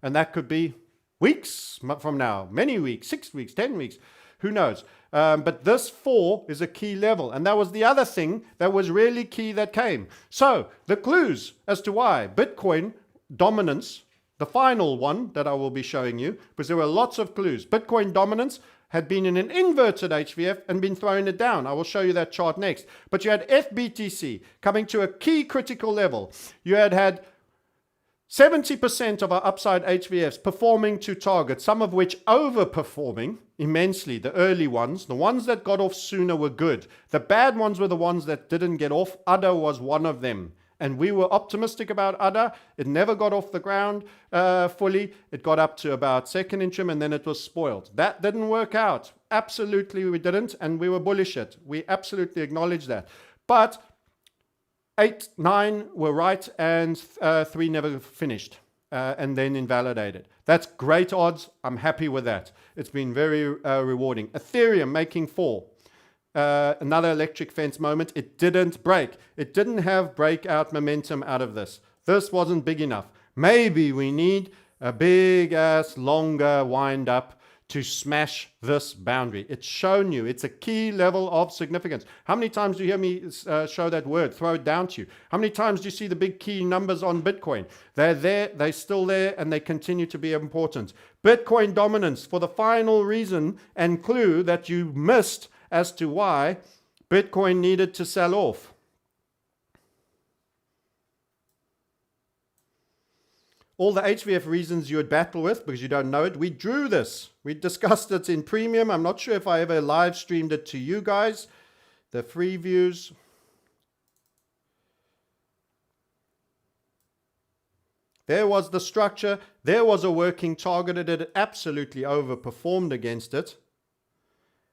And that could be weeks from now, many weeks, 6 weeks, 10 weeks, who knows? But this 4 is a key level. And that was the other thing that was really key that came. So the clues as to why Bitcoin dominance, the final one that I will be showing you, because there were lots of clues. Bitcoin dominance had been in an inverted HVF and been throwing it down. I will show you that chart next. But you had FBTC coming to a key critical level. You had 70% of our upside HVFs performing to target, some of which overperforming immensely. The early ones, the ones that got off sooner were good. The bad ones were the ones that didn't get off. UDA was one of them. And we were optimistic about UDA. It never got off the ground fully. It got up to about second interim and then it was spoiled. That didn't work out. Absolutely we didn't, and we were bullish it. We absolutely acknowledge that. But 8, 9 were right, and 3 never finished and then invalidated. That's great odds. I'm happy with that. It's been very rewarding. Ethereum making 4. Another electric fence moment. It didn't break. It didn't have breakout momentum out of this. This wasn't big enough. Maybe we need a big ass longer wind up to smash this boundary. It's shown you. It's a key level of significance. How many times do you hear me show that word, throw it down to you? How many times do you see the big key numbers on Bitcoin? They're there, they're still there, and they continue to be important. Bitcoin dominance, for the final reason and clue that you missed as to why Bitcoin needed to sell off. All the HVF reasons you would battle with because you don't know it. We drew this. We discussed it in premium. I'm not sure if I ever live streamed it to you guys. The free views. There was the structure. There was a working target. It had absolutely overperformed against it.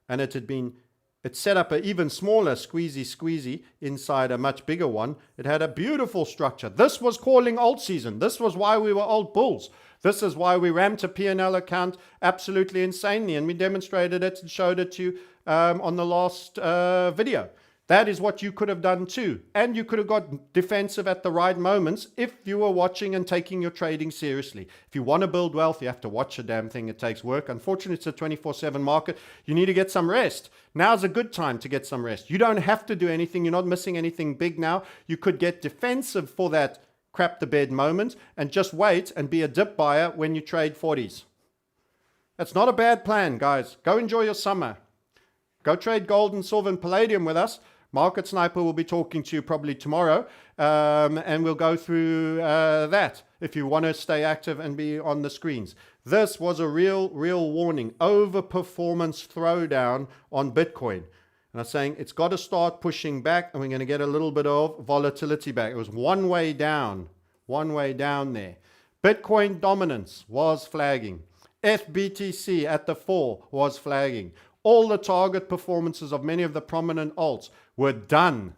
And it set up an even smaller squeezy inside a much bigger one. It had a beautiful structure. This was calling alt season. This was why we were alt bulls. This is why we ramped a P&L account absolutely insanely. And we demonstrated it and showed it to you on the last video. That is what you could have done too. And you could have got defensive at the right moments if you were watching and taking your trading seriously. If you want to build wealth, you have to watch a damn thing. It takes work. Unfortunately, it's a 24/7 market. You need to get some rest. Now's a good time to get some rest. You don't have to do anything. You're not missing anything big now. You could get defensive for that crap the bed moment and just wait and be a dip buyer when you trade 40s. That's not a bad plan, guys. Go enjoy your summer. Go trade gold and silver and palladium with us. Market Sniper will be talking to you probably tomorrow, and we'll go through that if you want to stay active and be on the screens. This was a real warning. Overperformance throwdown on Bitcoin. And I'm saying it's got to start pushing back, and we're going to get a little bit of volatility back. It was one way down there. Bitcoin dominance was flagging. FBTC at the 4 was flagging. All the target performances of many of the prominent alts were done.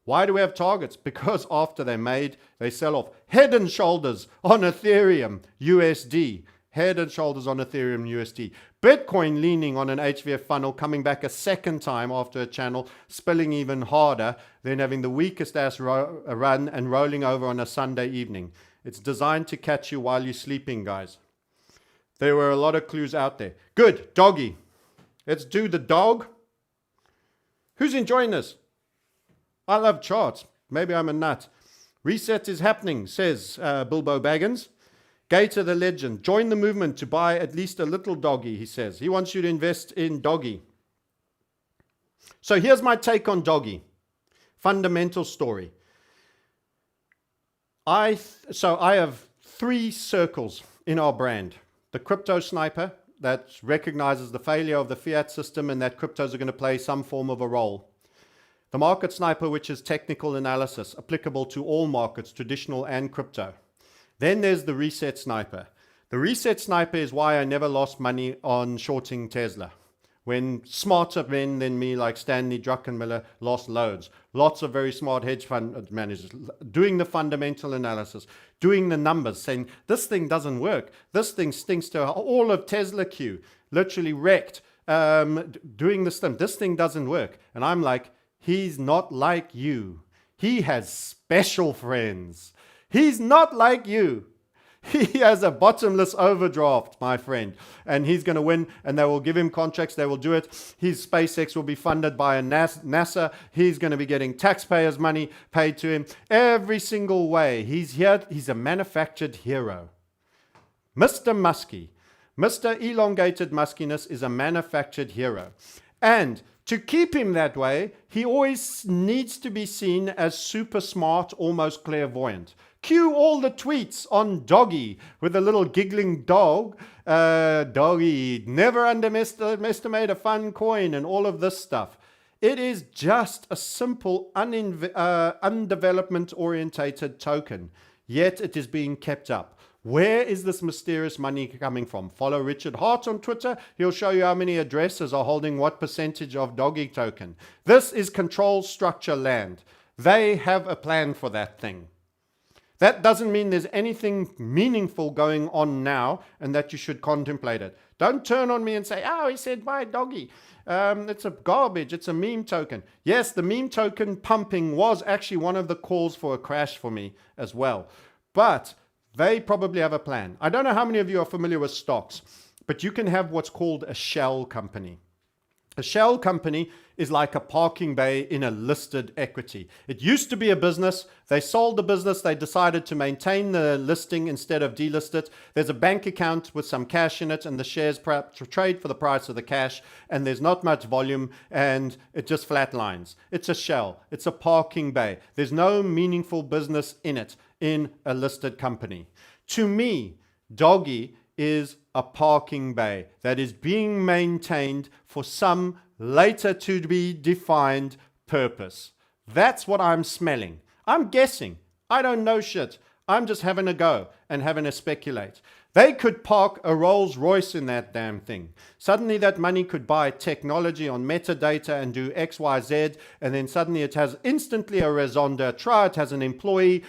Why do we have targets? Because after they're made, they sell off. Head and shoulders on Ethereum USD. Head and shoulders on Ethereum USD. Bitcoin leaning on an HVF funnel, coming back a second time after a channel, spilling even harder, then having the weakest ass run and rolling over on a Sunday evening. It's designed to catch you while you're sleeping, guys. There were a lot of clues out there. Good, doggy. Let's do the dog. Who's enjoying this? I love charts. Maybe I'm a nut. Reset is happening, says Bilbo Baggins. Gator the legend. Join the movement to buy at least a little doggy, he says. He wants you to invest in doggy. So here's my take on doggy. Fundamental story. I have 3 circles in our brand. The crypto sniper that recognizes the failure of the fiat system and that cryptos are going to play some form of a role. The market sniper, which is technical analysis, applicable to all markets, traditional and crypto. Then there's the reset sniper. The reset sniper is why I never lost money on shorting Tesla. When smarter men than me, like Stanley Druckenmiller, lost loads. Lots of very smart hedge fund managers doing the fundamental analysis, doing the numbers, saying this thing doesn't work. This thing stinks to all of Tesla Q, literally wrecked, doing this thing. This thing doesn't work. And I'm like, he's not like you. He has special friends. He's not like you. He has a bottomless overdraft, my friend, and he's going to win, and they will give him contracts. They will do it. His SpaceX will be funded by a NASA. He's going to be getting taxpayers' money paid to him every single way. He's here. He's a manufactured hero. Mr. Muskie, Mr. Elongated Muskiness is a manufactured hero. And to keep him that way, he always needs to be seen as super smart, almost clairvoyant. Cue all the tweets on Doggy with a little giggling dog. Doggy, never underestimate a fun coin and all of this stuff. It is just a simple, undevelopment-orientated token, yet it is being kept up. Where is this mysterious money coming from? Follow Richard Hart on Twitter. He'll show you how many addresses are holding what percentage of Doggy token. This is control structure land. They have a plan for that thing. That doesn't mean there's anything meaningful going on now and that you should contemplate it. Don't turn on me and say, oh, he said buy Doggy. It's a garbage. It's a meme token. Yes, the meme token pumping was actually one of the calls for a crash for me as well. But they probably have a plan. I don't know how many of you are familiar with stocks, but you can have what's called a shell company. A shell company is like a parking bay in a listed equity. It used to be a business. They sold the business. They decided to maintain the listing instead of delist it. There's a bank account with some cash in it, and the shares trade for the price of the cash, and there's not much volume, and it just flatlines. It's a shell. It's a parking bay. There's no meaningful business in it in a listed company. To me, Doggy is a parking bay that is being maintained for some later to be defined purpose. That's what I'm smelling. I'm guessing. I don't know shit. I'm just having a go and having a speculate. They could park a Rolls Royce in that damn thing. Suddenly that money could buy technology on metadata and do X, Y, Z, and then suddenly it has instantly a raison d'etre. It has an employee,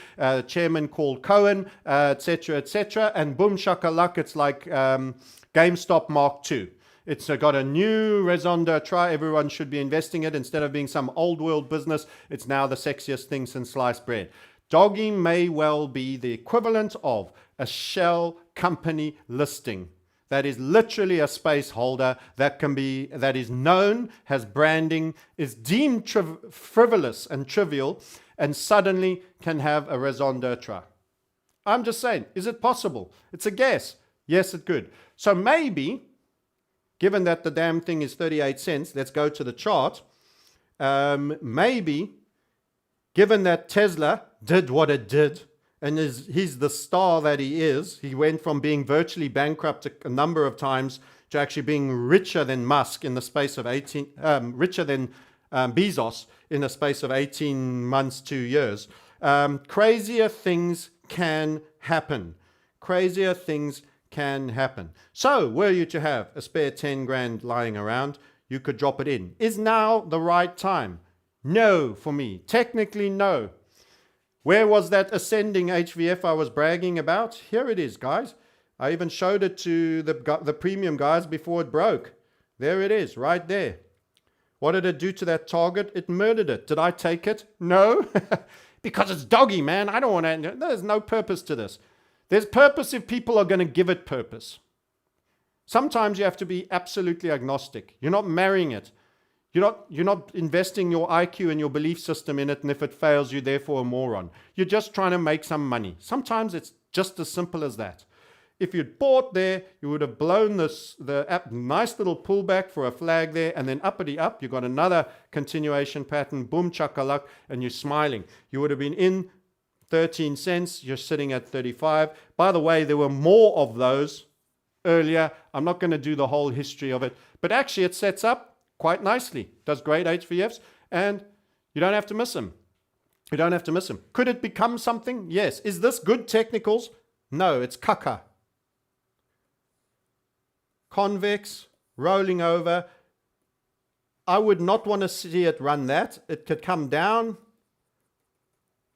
chairman called Cohen, etc., etc., and boom shakalak, it's like GameStop Mark II. It's got a new raison d'etre. Everyone should be investing it. Instead of being some old world business, it's now the sexiest thing since sliced bread. Doggy may well be the equivalent of a shell company listing that is literally a space holder that is known, has branding, is deemed frivolous and trivial, and suddenly can have a raison d'etre. I'm just saying, is it possible? It's a guess. Yes, it could. So maybe, given that the damn thing is 38 cents, let's go to the chart. Maybe, given that Tesla did what it did, and he's the star that he is, he went from being virtually bankrupt a number of times to actually being richer than Musk in the space of richer than Bezos in the space of 18 months, 2 years. Crazier things can happen. Crazier things can happen. So, were you to have a spare 10 grand lying around, you could drop it in. Is now the right time? No, for me. Technically, no. Where was that ascending HVF I was bragging about? Here it is, guys. I even showed it to the premium guys before it broke. There it is, right there. What did it do to that target? It murdered it. Did I take it? No. Because it's Doggy, man. I don't want to. There's no purpose to this. There's purpose if people are going to give it purpose. Sometimes you have to be absolutely agnostic. You're not marrying it. You're not investing your IQ and your belief system in it, and if it fails, you're therefore a moron. You're just trying to make some money. Sometimes it's just as simple as that. If you'd bought there, you would have blown the nice little pullback for a flag there, and then uppity up, you got another continuation pattern, boom chakalak, and you're smiling. You would have been in 13 cents, you're sitting at 35. By the way, there were more of those earlier. I'm not going to do the whole history of it, but actually it sets up quite nicely. Does great HVFs, and you don't have to miss them. You don't have to miss them. Could it become something? Yes. Is this good technicals? No, it's caca. Convex, rolling over. I would not want to see it run that. It could come down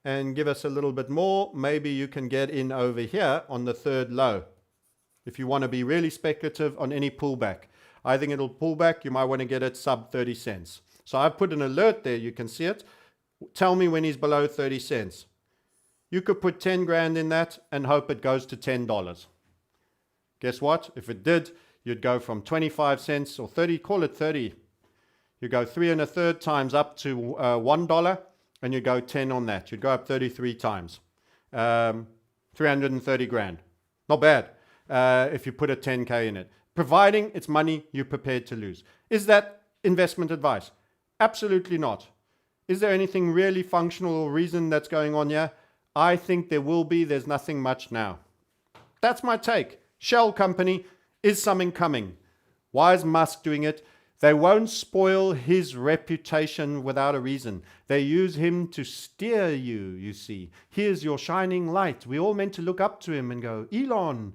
and give us a little bit more. Maybe you can get in over here on the third low if you want to be really speculative on any pullback. I think it'll pull back. You might want to get it sub 30 cents. So I've put an alert there. You can see it. Tell me when he's below 30 cents. You could put 10 grand in that and hope it goes to $10. Guess what? If it did, you'd go from 25 cents or 30, call it 30. You go 3 1/3 times up to $1 and you go 10 on that. You'd go up 33 times. 330 grand. Not bad if you put a 10K in it. Providing it's money you're prepared to lose. Is that investment advice? Absolutely not. Is there anything really functional or reason that's going on here? I think there will be. There's nothing much now. That's my take. Shell company, is something coming? Why is Musk doing it? They won't spoil his reputation without a reason. They use him to steer you, you see. Here's your shining light. We all meant to look up to him and go, Elon,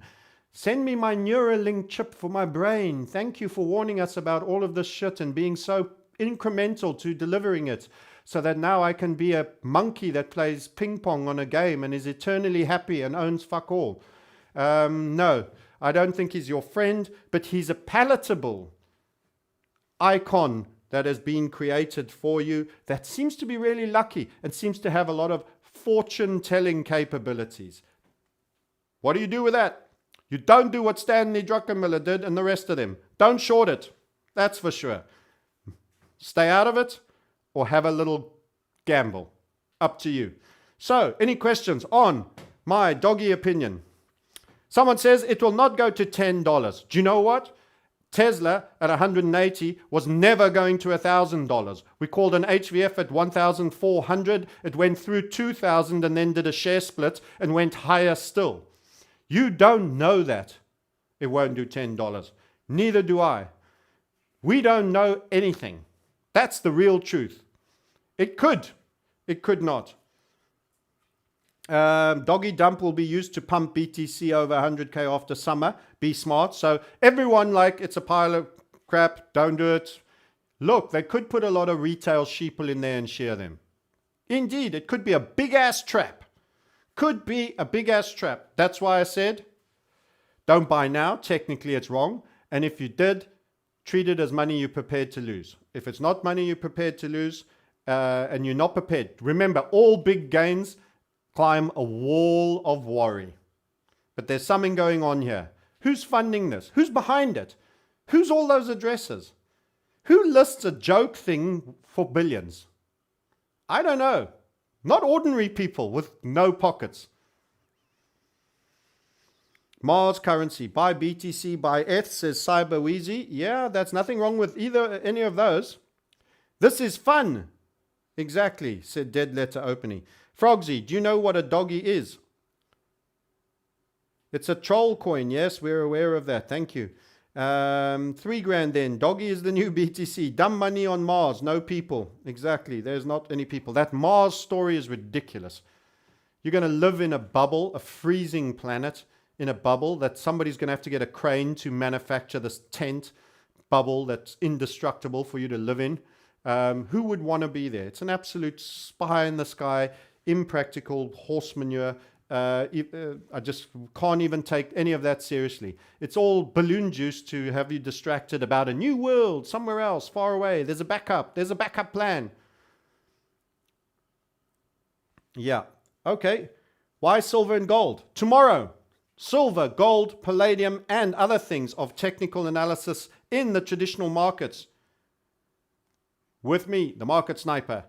send me my Neuralink chip for my brain. Thank you for warning us about all of this shit and being so incremental to delivering it so that now I can be a monkey that plays ping pong on a game and is eternally happy and owns fuck all. No, I don't think he's your friend, but he's a palatable icon that has been created for you that seems to be really lucky and seems to have a lot of fortune-telling capabilities. What do you do with that? You don't do what Stanley Druckenmiller did and the rest of them. Don't short it. That's for sure. Stay out of it or have a little gamble. Up to you. So, any questions on my doggy opinion? Someone says it will not go to $10. Do you know what? Tesla at 180 was never going to $1,000. We called an HVF at 1,400. It went through 2,000 and then did a share split and went higher still. You don't know that it won't do $10. Neither do I. We don't know anything. That's the real truth. It could. It could not. Doggy dump will be used to pump BTC over 100K after summer. Be smart. So everyone like it's a pile of crap. Don't do it. Look, they could put a lot of retail sheeple in there and share them. Indeed, it could be a big ass trap. Could be a big ass trap. That's why I said, don't buy now. Technically, it's wrong. And if you did, treat it as money you're prepared to lose. If it's not money you're prepared to lose, and you're not prepared, remember, all big gains climb a wall of worry. But there's something going on here. Who's funding this? Who's behind it? Who's all those addresses? Who lists a joke thing for billions? I don't know. Not ordinary people with no pockets. Mars currency. Buy BTC, buy ETH, says CyberWeezy. Yeah, that's nothing wrong with any of those. This is fun. Exactly, said Dead Letter Opening. Frogsy, do you know what a doggy is? It's a troll coin. Yes, we're aware of that. Thank you. 3 grand then. Doggy is the new BTC. Dumb money on Mars. No people. Exactly. There's not any people. That Mars story is ridiculous. You're going to live in a bubble, a freezing planet in a bubble that somebody's going to have to get a crane to manufacture this tent bubble that's indestructible for you to live in. Who would want to be there? It's an absolute spy in the sky, impractical horse manure. I just can't even take any of that seriously. It's all balloon juice to have you distracted about a new world somewhere else, far away. There's a backup plan. Yeah. Okay. Why silver and gold? Tomorrow, silver, gold, palladium, and other things of technical analysis in the traditional markets. with me, the market sniper,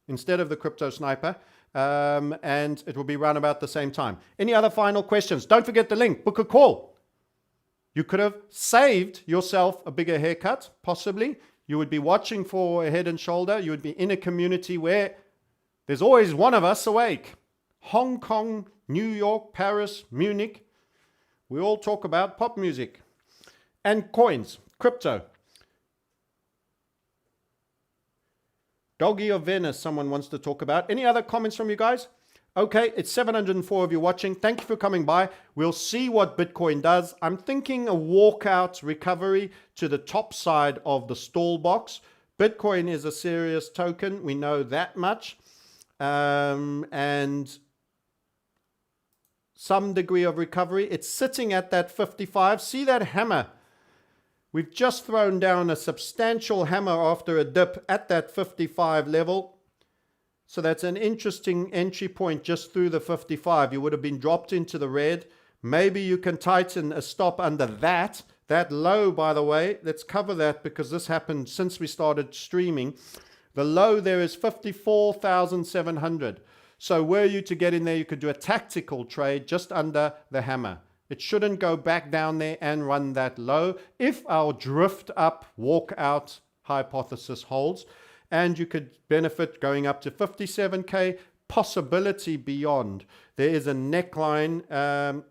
instead of the crypto sniper. And it will be around about the same time. Any other final questions? Don't forget the link. Book a call. You could have saved yourself a bigger haircut, possibly. You would be watching for a Head and Shoulder. You would be in a community where there's always one of us awake. Hong Kong, New York, Paris, Munich. We all talk about pop music and coins, crypto. Doggy of Venice, someone wants to talk about. Any other comments from you guys? Okay, it's 704 of you watching. Thank you for coming by. We'll see what Bitcoin does. I'm thinking a walkout recovery to the top side of the stall box. Bitcoin is a serious token. We know that much. And some degree of recovery. It's sitting at that 55. See that hammer? We've just thrown down a substantial hammer after a dip at that 55 level. So that's an interesting entry point just through the 55. You would have been dropped into the red. Maybe you can tighten a stop under that. That low, by the way, let's cover that because this happened since we started streaming. The low there is 54,700. So were you to get in there, you could do a tactical trade just under the hammer. It shouldn't go back down there and run that low if our drift up, walk out hypothesis holds. And you could benefit going up to 57K, possibility beyond. There is a neckline.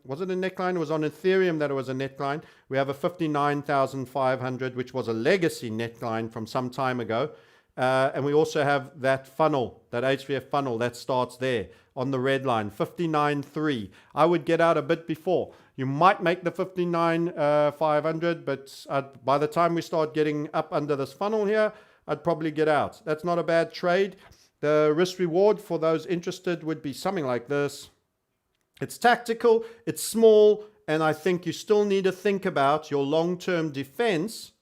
Was it a neckline? It was on Ethereum that it was a neckline. We have a 59,500, which was a legacy neckline from some time ago. And we also have that funnel, that HVF funnel that starts there on the red line, 59.3. I would get out a bit before. You might make the 59,500, but by the time we start getting up under this funnel here, I'd probably get out. That's not a bad trade. The risk reward for those interested would be something like this. It's tactical, it's small, and I think you still need to think about your long-term defense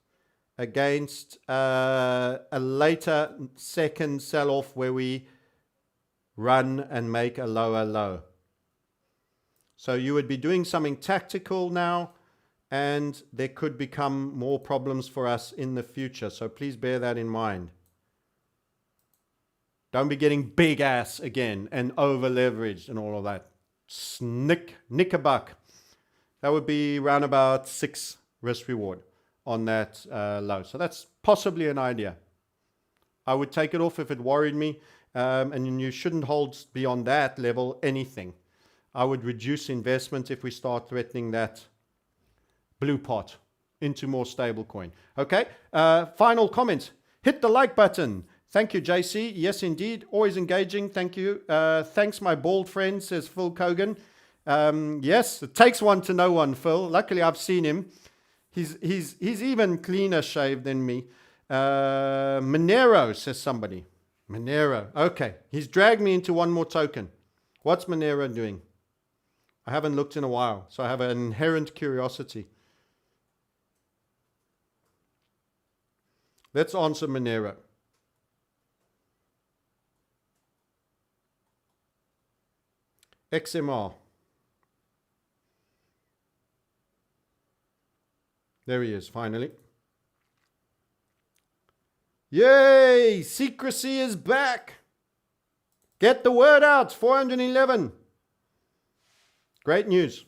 against a later second sell-off where we run and make a lower low. So you would be doing something tactical now, and there could become more problems for us in the future. So please bear that in mind. Don't be getting big ass again and over leveraged and all of that. Nick a buck. That would be around about 6 risk reward on that low. So that's possibly an idea. I would take it off if it worried me. And you shouldn't hold beyond that level anything. I would reduce investment if we start threatening that blue pot into more stable coin. Okay, final comment. Hit the like button. Thank you, JC. Yes, indeed. Always engaging. Thank you. Thanks, my bald friend, says Phil Kogan. Yes, it takes one to know one, Phil. Luckily, I've seen him. He's even cleaner shaved than me. Monero, says somebody. Monero. Okay, he's dragged me into one more token. What's Monero doing? I haven't looked in a while, so I have an inherent curiosity. Let's answer Monero. XMR. There he is, finally. Yay! Secrecy is back. Get the word out. 411. Great news.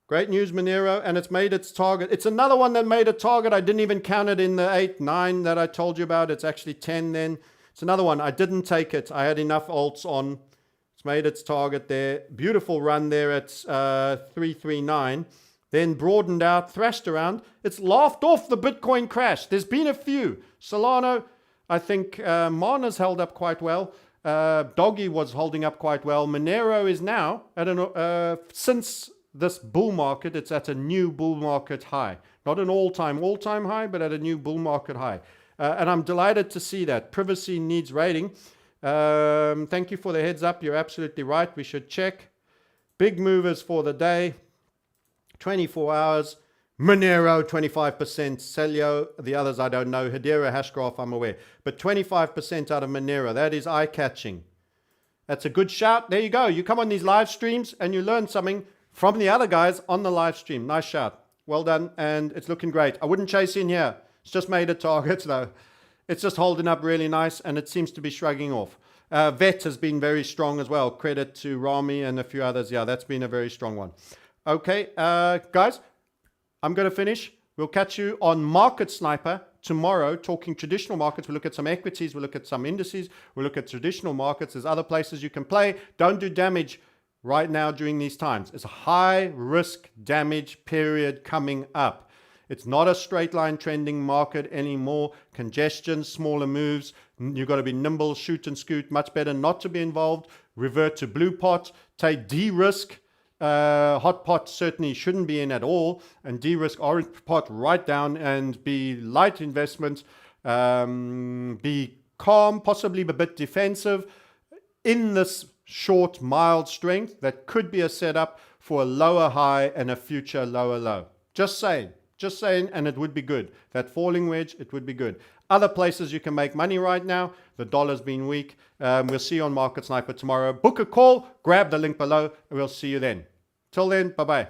Great news, Monero. And it's made its target. It's another one that made a target. I didn't even count it in the 8, 9 that I told you about. It's actually 10 then. It's another one. I didn't take it. I had enough alts on. It's made its target there. Beautiful run there at 339. Then broadened out, thrashed around. It's laughed off the Bitcoin crash. There's been a few. Solano, I think Mana's held up quite well. Doggy was holding up quite well. Monero is now, since this bull market, it's at a new bull market high. Not an all-time high, but at a new bull market high. And I'm delighted to see that. Privacy needs rating. Thank you for the heads up. You're absolutely right. We should check. Big movers for the day. 24 hours. Monero, 25%. Celio, the others I don't know. Hedera, Hashgraph, I'm aware. But 25% out of Monero. That is eye-catching. That's a good shout. There you go. You come on these live streams and you learn something from the other guys on the live stream. Nice shout. Well done. And it's looking great. I wouldn't chase in here. It's just made a target though. It's just holding up really nice, and it seems to be shrugging off. VET has been very strong as well. Credit to Rami and a few others. Yeah, that's been a very strong one. Okay, guys, I'm going to finish. We'll catch you on Market Sniper tomorrow, talking traditional markets. We'll look at some equities. We'll look at some indices. We'll look at traditional markets. There's other places you can play. Don't do damage right now during these times. It's a high risk damage period coming up. It's not a straight line trending market anymore. Congestion, smaller moves. You've got to be nimble, shoot and scoot. Much better not to be involved. Revert to blue pot. Take de-risk. Hot pot certainly shouldn't be in at all. And de-risk orange pot right down and be light investment. Be calm, possibly a bit defensive in this short, mild strength that could be a setup for a lower high and a future lower low. Just saying, and it would be good. That falling wedge, it would be good. Other places you can make money right now. The dollar's been weak. We'll see you on Market Sniper tomorrow. Book a call, grab the link below, and we'll see you then. Till then, bye-bye.